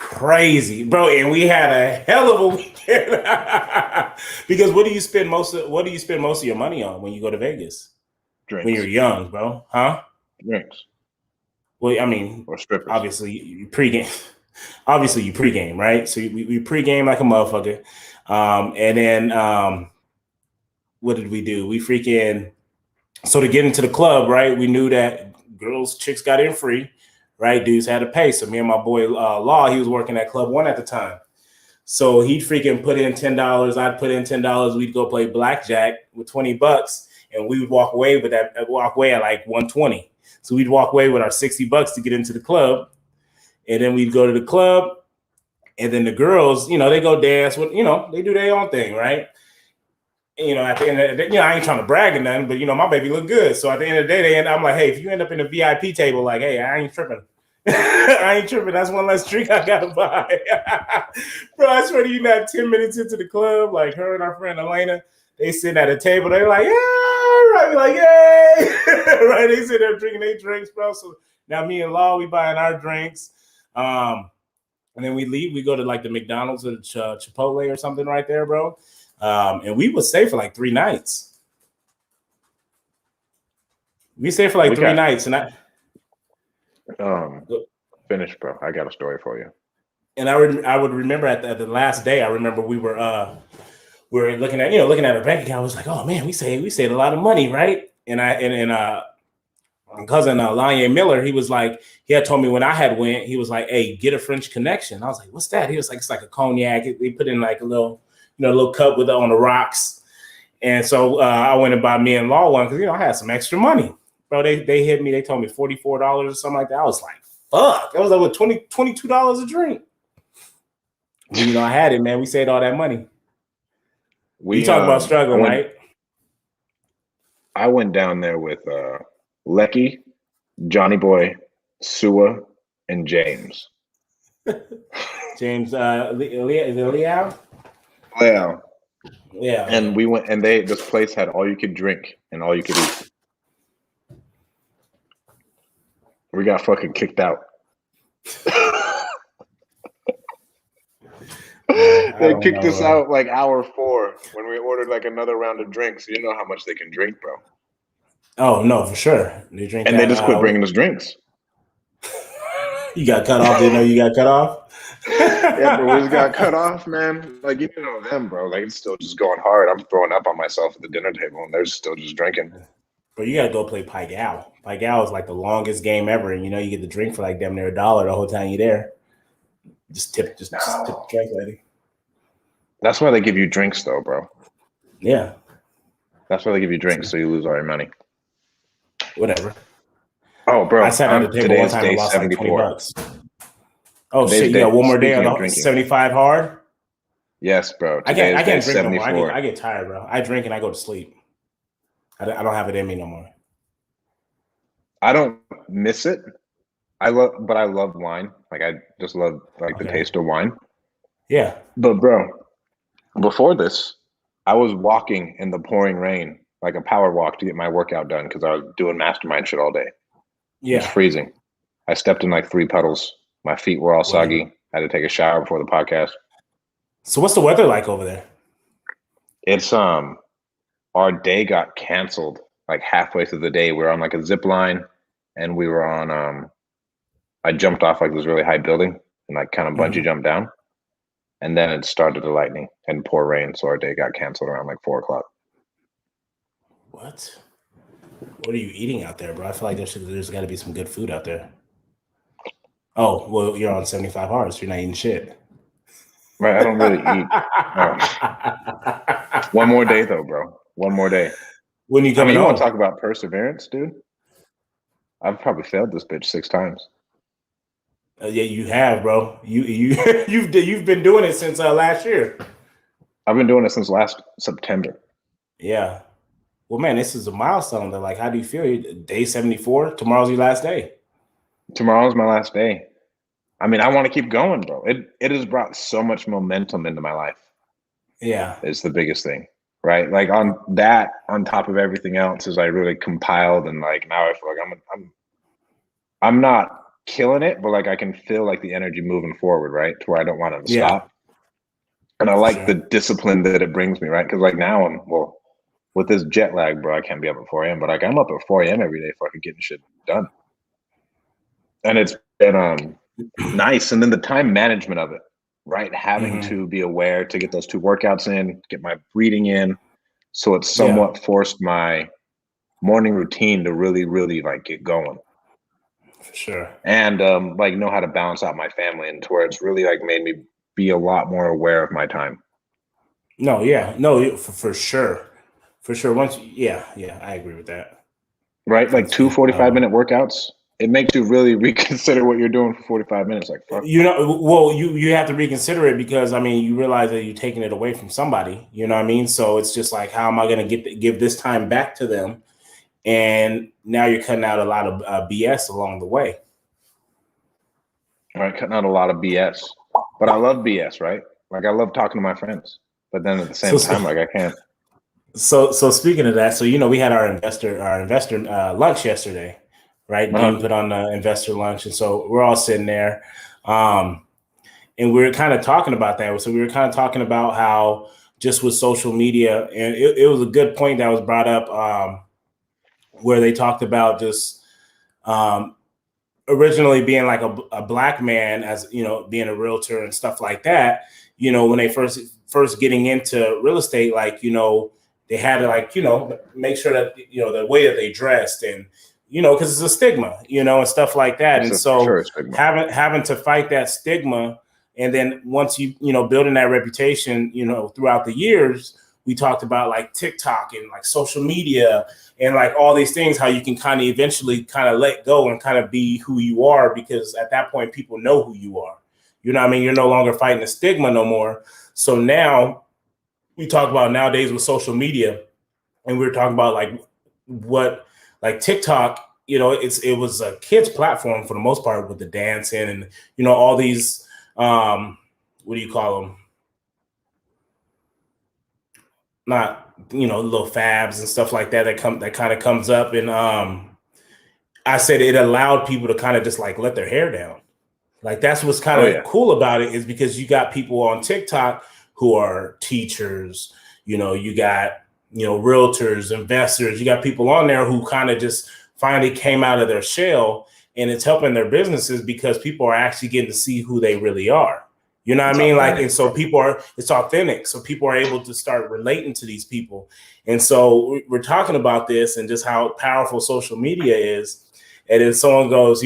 crazy, bro. And we had a hell of a weekend. Because what do you spend most of your money on when you go to Vegas? Drinks. When you're young, bro? Huh? Drinks. Well, I mean, or strippers. Obviously you pregame. Obviously you pregame, right? So we pregame like a motherfucker. And then what did we do? We freaking so to get into the club, right? We knew that chicks got in free, right? Dudes had to pay. So me and my boy Law, he was working at Club One at the time. So he'd freaking put in $10. I'd put in $10. We'd go play blackjack with $20, and we would walk away at like 120. So we'd walk away with our $60 to get into the club, and then we'd go to the club, and then the girls, they go dance with, they do their own thing, right? At the end of the day, I ain't trying to brag or nothing, but my baby look good. So at the end of the day, I'm like, hey, if you end up in a VIP table, like, hey, I ain't tripping. I ain't tripping. That's one less drink I gotta buy. Bro, I swear to you, not 10 minutes into the club, like her and our friend Elena, they sitting at a table, they're like, yeah, right, we're like, yay. Right, they sit there drinking their drinks, bro. So now me and Law, we buying our drinks. And then we leave, we go to like the McDonald's or Chipotle or something right there, bro. And we would stay for like 3 nights. We stayed for like 3 nights, and finish, bro. I got a story for you. And I would remember at the last day. I remember we were looking at our bank account. I was like, oh man, we saved a lot of money, right? And my cousin Lanye Miller, he had told me when I had went, he was like, hey, get a French Connection. I was like, what's that? He was like, it's like a cognac. They put in like a little cup with it on the rocks. And so I went and bought me and Law one because I had some extra money. Bro, they hit me. They told me $44 or something like that. I was like, fuck. That was like, what, $22 a drink. I had it, man. We saved all that money. We talk about struggling, right? I went down there with Lecky, Johnny Boy, Sua, and James. James, is it Leo? Leo. Yeah. And we went, and this place had all you could drink and all you could eat. We got fucking kicked out. They kicked us out like hour 4 when we ordered like another round of drinks. You know how much they can drink, bro. Oh no, for sure. They drink, and they just quit bringing us drinks. You got cut off. Didn't know you got cut off. Yeah, bro, we just got cut off, man. Like, them, bro. Like, it's still just going hard. I'm throwing up on myself at the dinner table, and they're still just drinking. But you gotta go play Pai Gow. Pai Gow is like the longest game ever, and you get the drink for like damn near $1 the whole time you're there. Just tip the drink lady. That's why they give you drinks, though, bro. Yeah. That's why they give you drinks, so you lose all your money. Whatever. Oh, bro. I sat at the table one time and lost like $20. Oh, today's shit. day, Yeah, one more day on the drinking. 75 hard? Yes, bro. I can't drink 74. no more. I get tired, bro. I drink and I go to sleep. I don't have it in me no more. I don't miss it. I love wine. Like, I just love the taste of wine. Yeah. But, bro, before this, I was walking in the pouring rain, like a power walk to get my workout done because I was doing mastermind shit all day. Yeah. It was freezing. I stepped in like 3 puddles. My feet were all soggy. I had to take a shower before the podcast. So what's the weather like over there? It's our day got canceled like halfway through the day. We were on like a zip line, and we were on I jumped off like this really high building and like kind of bungee jumped down. And then it started to lightning and pour rain, so our day got canceled around like 4:00. What? What are you eating out there, bro? I feel like there's got to be some good food out there. Oh, well, you're on 75 hard, so you're not eating shit. Right, I don't really eat. One more day, though, bro. One more day. When you coming you home? want to talk about perseverance, dude? I've probably failed this bitch 6 times. Yeah, you have, bro. You've been doing it since last year. I've been doing it since last September. Yeah. Well, man, this is a milestone. Though. Like, how do you feel? Day 74. Tomorrow's your last day. Tomorrow's my last day. I mean, I want to keep going, bro. It has brought so much momentum into my life. Yeah, it's the biggest thing, right? Like on top of everything else, is I really compiled, and like now I feel like I'm not killing it, but like I can feel like the energy moving forward, right? To where I don't want it to Yeah, stop. And I for like the sure. discipline that it brings me, right? Because like now with this jet lag, bro, I can't be up at 4 a.m. But like I'm up at 4 a.m. every day fucking getting shit done. And it's been nice. And then the time management of it, right? Having Hmm. to be aware to get those 2 workouts in, get my reading in. So it's Yeah, somewhat forced my morning routine to really, really like get going. for sure. And like know how to balance out my family, and to where it's really like made me be a lot more aware of my time. No, yeah, no, for sure, for sure. Yeah, I agree with that. Right? Like It's, two it, 45-minute workouts, it makes you really reconsider what you're doing for 45 minutes. Like, fuck. well, you have to reconsider it because I mean, you realize that you're taking it away from somebody. You know what I mean? So it's just like, how am I going to give this time back to them? And now you're cutting out a lot of BS along the way. All right, cutting out a lot of BS. But I love BS, right? Like, I love talking to my friends. But then at the So, same time, like, I can't. so speaking of that, so we had our investor lunch yesterday, right? Dean Uh-huh. put on the investor lunch, and so we're all sitting there, and we were kind of talking about that. So we were kind of talking about how just with social media, and it was a good point that was brought up, where they talked about just um, originally being like a black man, as being a realtor and stuff like that. When they first getting into real estate, like they had to like make sure that the way that they dressed, and because it's a stigma, and stuff like that. It's And a, for sure so a stigma. having to fight that stigma, and then once building that reputation, throughout the years, we talked about like TikTok and like social media and like all these things, how you can kind of eventually kind of let go and kind of be who you are, because at that point people know who you are. You know what I mean? You're no longer fighting the stigma no more. So now we talk about nowadays with social media, and we were talking about like what like TikTok, it was a kids platform for the most part, with the dancing and all these what do you call them? Not little fabs and stuff like that that kind of comes up. And I said it allowed people to kind of just like let their hair down. Like that's what's kind Oh, of yeah. cool about it, is because you got people on TikTok who are teachers, you got, realtors, investors, you got people on there who kind of just finally came out of their shell, and it's helping their businesses because people are actually getting to see who they really are. You know what I It's mean? Like, authentic, and so bro. it's authentic. So people are able to start relating to these people. And so we're talking about this and just how powerful social media is. And then someone goes,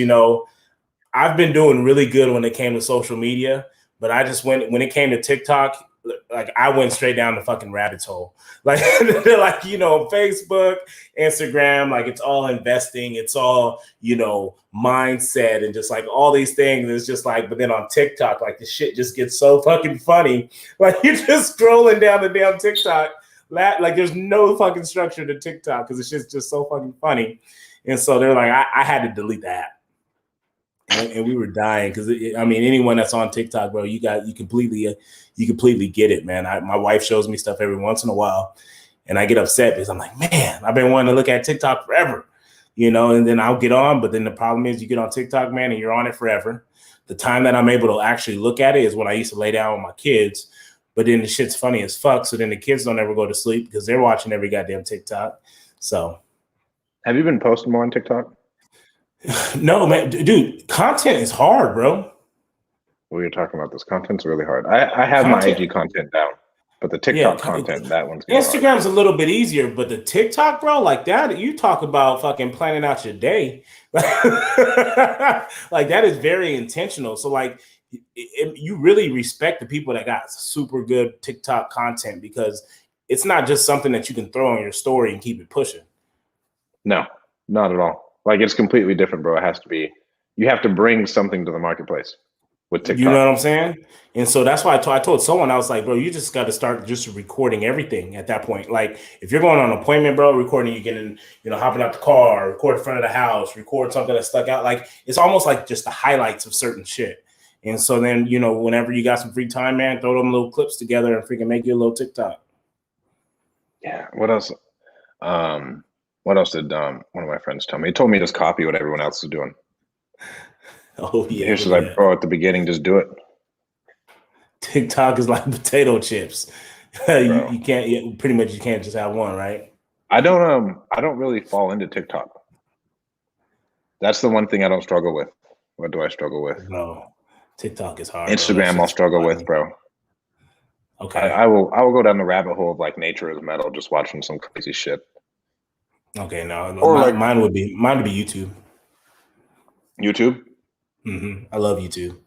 I've been doing really good when it came to social media, but I just went when it came to TikTok, like I went straight down the fucking rabbit hole. Like they're like, Facebook, Instagram, like it's all investing, it's all, mindset and just like all these things. It's just like, but then on TikTok, like the shit just gets so fucking funny. Like you're just scrolling down the damn TikTok. Like there's no fucking structure to TikTok because it's just so fucking funny. And so they're like, I had to delete that. And we were dying because I mean, anyone that's on TikTok, bro, you completely get it, man. My wife shows me stuff every once in a while, and I get upset because I'm like, man, I've been wanting to look at TikTok forever, and then I'll get on, but then the problem is you get on TikTok, man, and you're on it forever. The time that I'm able to actually look at it is when I used to lay down with my kids, but then the shit's funny as fuck. So then the kids don't ever go to sleep because they're watching every goddamn TikTok. So Have you been posting more on TikTok? no, man, dude, content is hard, bro. We were talking about this. Content's really hard. I have my Content, IG content down, but the yeah. TikTok content, that one's getting hard. Instagram's a little bit easier, but the TikTok, bro, like that, you talk about fucking planning out your day. Like that is very intentional. So like you really respect the people that got super good TikTok content, because it's not just something that you can throw on your story and keep it pushing. No, not at all. Like it's completely different, bro. It has to be. You have to bring something to the marketplace with You know TikTok. what I'm saying? And so that's why I told someone, I was like, bro, you just got to start just recording everything at that point. Like if you're going on an appointment, bro, recording, you getting, hopping out the car, record in front of the house, record something that stuck out. Like it's almost like just the highlights of certain shit. And so then, whenever you got some free time, man, throw them little clips together and freaking make you a little TikTok. Yeah. What else? What else did one of my friends tell me? He told me to just copy what everyone else is doing. Oh yeah. Here's like, bro, at the beginning, just do it. TikTok is like potato chips. you can't pretty much you can't just have one, right? I don't really fall into TikTok. That's the one thing I don't struggle with. What do I struggle with? No, TikTok is hard. Instagram, I'll struggle with, bro. Okay. I will go down the rabbit hole of like nature is metal, just watching some crazy shit. Okay, no, or mine would be YouTube. YouTube. I love YouTube.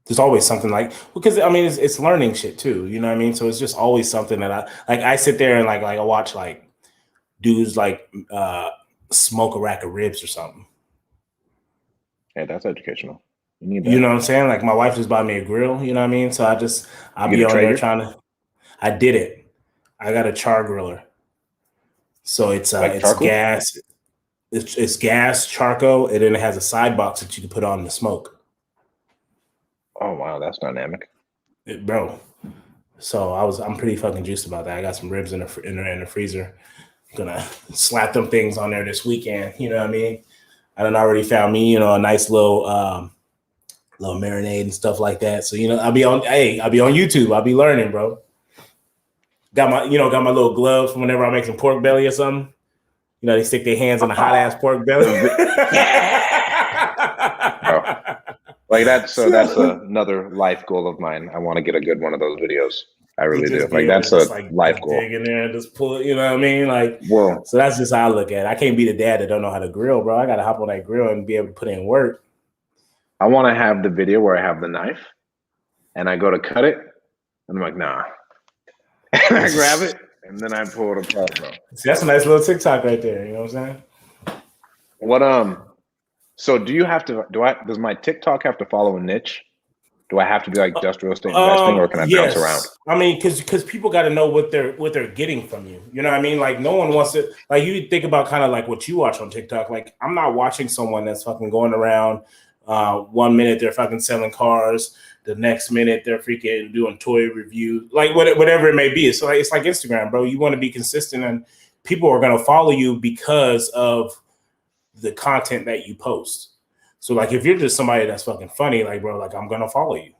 There's always something like, because I mean it's learning shit too. You know what I mean? So it's just always something that I sit there and like I watch like dudes like smoke a rack of ribs or something. Hey, that's educational. You need that. You know what I'm saying? Like my wife just bought me a grill. You know what I mean? So I'll be on there trying to. I did it. I got a char griller. So it's gas. It's gas, charcoal, and then it has a side box that you can put on the smoke. Oh wow, that's dynamic, bro. So I'm pretty fucking juiced about that. I got some ribs in the freezer. I'm gonna slap them things on there this weekend. You know what I mean? I done already found me, a nice little marinade and stuff like that. So I'll be on YouTube. I'll be learning, bro. Got my little gloves from whenever I make some pork belly or something. They stick their hands in a hot ass pork belly. Like that's another life goal of mine. I want to get a good one of those videos. I really do. Like that's a life goal. Dig in there and just pull it. You know what I mean? Like, whoa. So that's just how I look at it. I can't be the dad that don't know how to grill, bro. I got to hop on that grill and be able to put in work. I want to have the video where I have the knife and I go to cut it and I'm like, nah. And I grab it and then I pull it apart, bro. See, that's a nice little TikTok right there. You know what I'm saying? What so does my TikTok have to follow a niche? Do I have to be like just real estate investing, or can I bounce around? I mean, because people got to know what they're getting from you. You know what I mean? Like no one wants to. Like you think about kind of like what you watch on TikTok. Like I'm not watching someone that's fucking going around. 1 minute they're fucking selling cars, the next minute they're freaking doing toy review, like whatever it may be. So it's like Instagram, bro. You want to be consistent, and people are gonna follow you because of the content that you post. So like if you're just somebody that's fucking funny, like bro, like I'm gonna follow you.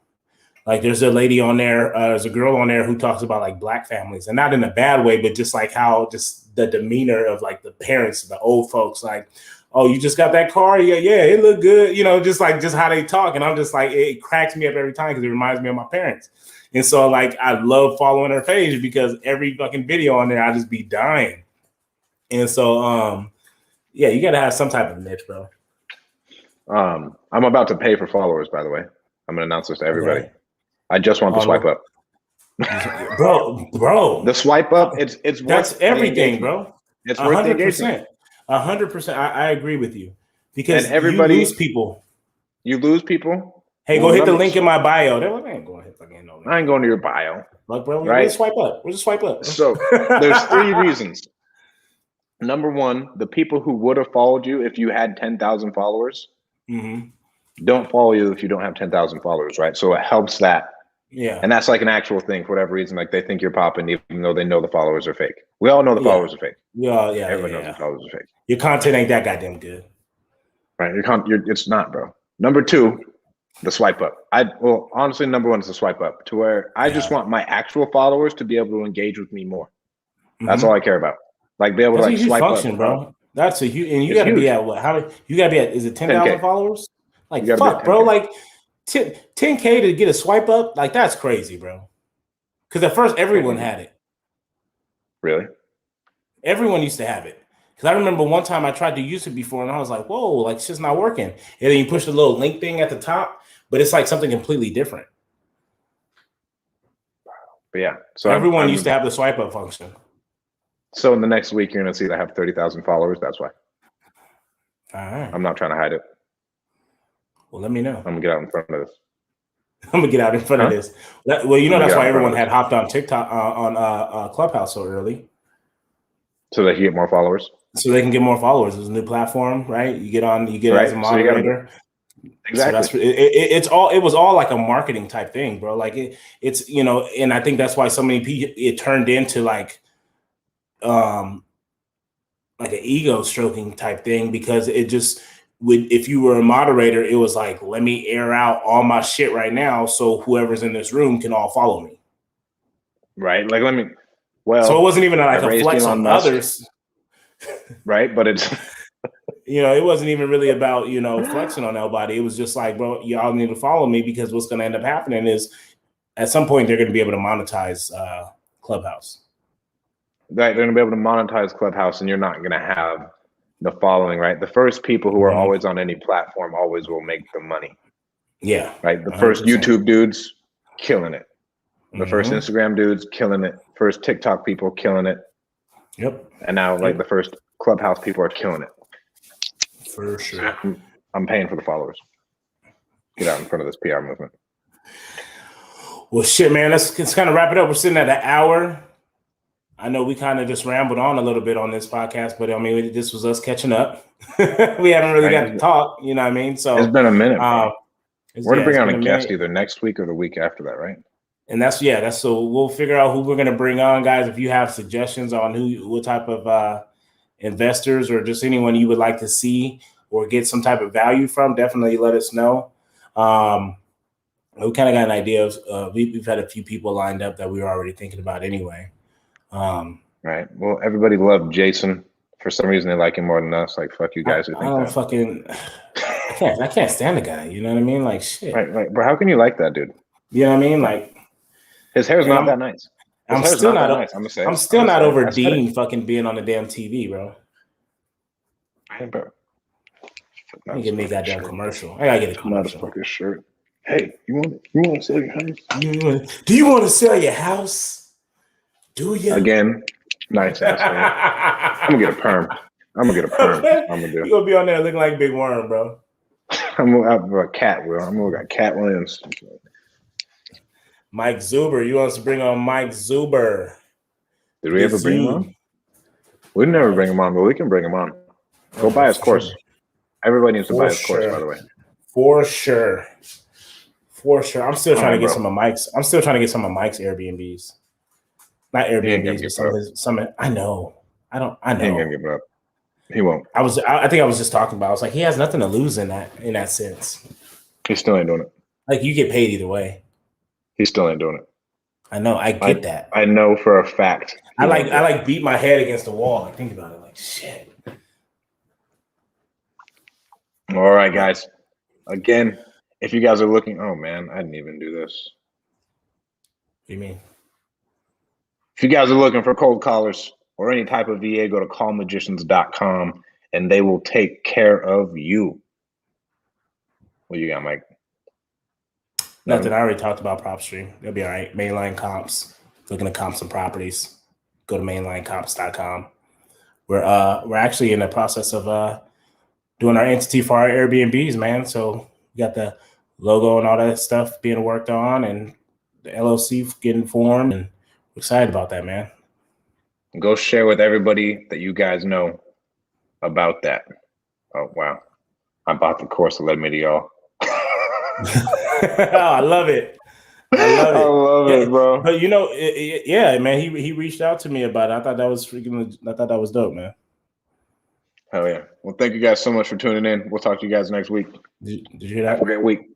Like there's a lady on there, there's a girl on there who talks about like black families, and not in a bad way, but just like how just the demeanor of like the parents, the old folks, like, oh, you just got that car? Yeah, it looked good. Just how they talk. And I'm just like, it cracks me up every time because it reminds me of my parents. And so like I love following her page because every fucking video on there, I just be dying. And so yeah, you gotta have some type of niche, bro. I'm about to pay for followers, by the way. I'm gonna announce this to everybody. Okay. I just want the swipe up. bro. The swipe up, it's that's everything, bro. It's worth the engagement. 100%. I agree with you. Because everybody, you lose people. You lose people. Hey, go hit the link in my bio. They're like, I ain't going to hit fucking no link. I ain't going to your bio. Like, bro, right? Swipe up. We'll just swipe up. So there's 3 reasons. Number 1, the people who would have followed you if you had 10,000 followers don't follow you if you don't have 10,000 followers, right? So it helps that. Yeah. And that's like an actual thing for whatever reason. Like they think you're popping even though they know the followers are fake. We all know the followers are fake. Yeah. Everyone knows the followers are fake. Your content ain't that goddamn good. Right. It's not, bro. Number 2, the swipe up. Honestly, number 1 is the swipe up, to where I just want my actual followers to be able to engage with me more. That's all I care about. Like be able to like swipe function, up, bro. That's a huge, and you got to be at what? How many? You got to be at? Is it 10,000 followers? Like fuck, bro. Like 10K to get a swipe up, like that's crazy, bro. Because at first everyone had it. Really? Everyone used to have it. Because I remember one time I tried to use it before, and I was like, "Whoa, like it's just not working." And then you push the little link thing at the top, but it's like something completely different. But yeah, so everyone used to have the swipe up function. So in the next week, you're gonna see that I have 30,000 followers. That's why. All right. I'm not trying to hide it. Well, let me know. I'm gonna get out in front of this. I'm gonna get out in front of this. Well, that's why everyone had hopped on TikTok on Clubhouse so early, so they can get more followers. So they can get more followers. It's a new platform, right? You get as a moderator. Exactly. So it was all like a marketing type thing, bro. Like it's and I think that's why so many people it turned into like an ego stroking type thing, because it just if you were a moderator, it was like, let me air out all my shit right now, so whoever's in this room can all follow me. Right. Like, so it wasn't even like a flex Elon on Musk, others. Right. But it's, it wasn't even really about, flexing on nobody. It was just like, bro, y'all need to follow me, because what's going to end up happening is at some point they're going to be able to monetize Clubhouse. Right. They're going to be able to monetize Clubhouse, and you're not going to have the following, right? The first people who are always on any platform always will make the money. Yeah. Right. The 100%. First YouTube dudes killing it. The first Mm-hmm. Instagram dudes killing it. First TikTok people killing it. Yep. And now the first Clubhouse people are killing it. For sure. I'm paying for the followers. Get out in front of this PR movement. Well, shit, man. Let's kind of wrap it up. We're sitting at an hour. I know we kind of just rambled on a little bit on this podcast, but I mean, this was us catching up. We haven't really got to talk, you know what I mean? So it's been a minute. We're gonna bring on a guest either next week or the week after that, right? And that's so we'll figure out who we're gonna bring on, guys. If you have suggestions on what type of investors or just anyone you would like to see or get some type of value from, definitely let us know. We kind of got an idea of we've had a few people lined up that we were already thinking about anyway. Right. Well, everybody loved Jason. For some reason, they like him more than us. Like, fuck you guys who think that. I can't stand the guy. You know what I mean? Like, shit. Right. But how can you like that dude? You know what I mean? Like, his hair's not that nice. I'm still not nice. I'm still not over Dean fucking being on the damn TV, bro. Hey, bro. Let me get me a goddamn commercial. I gotta get a commercial. Motherfucker shirt. Hey, you want to sell your house? Do you want to sell your house? Do you? Again, nice ass. I'm gonna get a perm. I'm gonna do. You gonna be on there looking like Big Worm, bro. I'm gonna have a cat. I'm gonna got Cat Williams. Mike Zuber. You want us to bring on Mike Zuber? Did we ever bring him on? We never bring him on, but we can bring him on. Go buy his course. Everybody needs to buy his course, by the way. For sure. I'm still trying to get some of Mike's. I'm still trying to get some of Mike's Airbnbs. Not Airbnbs, but some. I know. I know. He ain't gonna give it up. He won't. I think I was just talking about. I was like, he has nothing to lose in that sense. He still ain't doing it. Like, you get paid either way. He still ain't doing it. I know. I get that. I know for a fact. I like beat my head against the wall. I think about it like, shit. All right, guys. Again, if you guys are looking, oh man, I didn't even do this. What do you mean? If you guys are looking for cold callers or any type of VA, go to callmagicians.com and they will take care of you. What you got, Mike? Nothing. I already talked about Propstream. They'll be all right. Mainline comps. Looking to comp some properties. Go to mainlinecomps.com. We're actually in the process of doing our entity for our Airbnbs, man. So we got the logo and all that stuff being worked on, and the LLC getting formed, and we're excited about that, man. Go share with everybody that you guys know about that. Oh wow, I bought the course to let me to y'all. Oh, I love it. I love it, bro. But yeah, man, he reached out to me about it. I thought that was dope, man. Hell yeah. Well, thank you guys so much for tuning in. We'll talk to you guys next week. Did you hear that? Have a great week.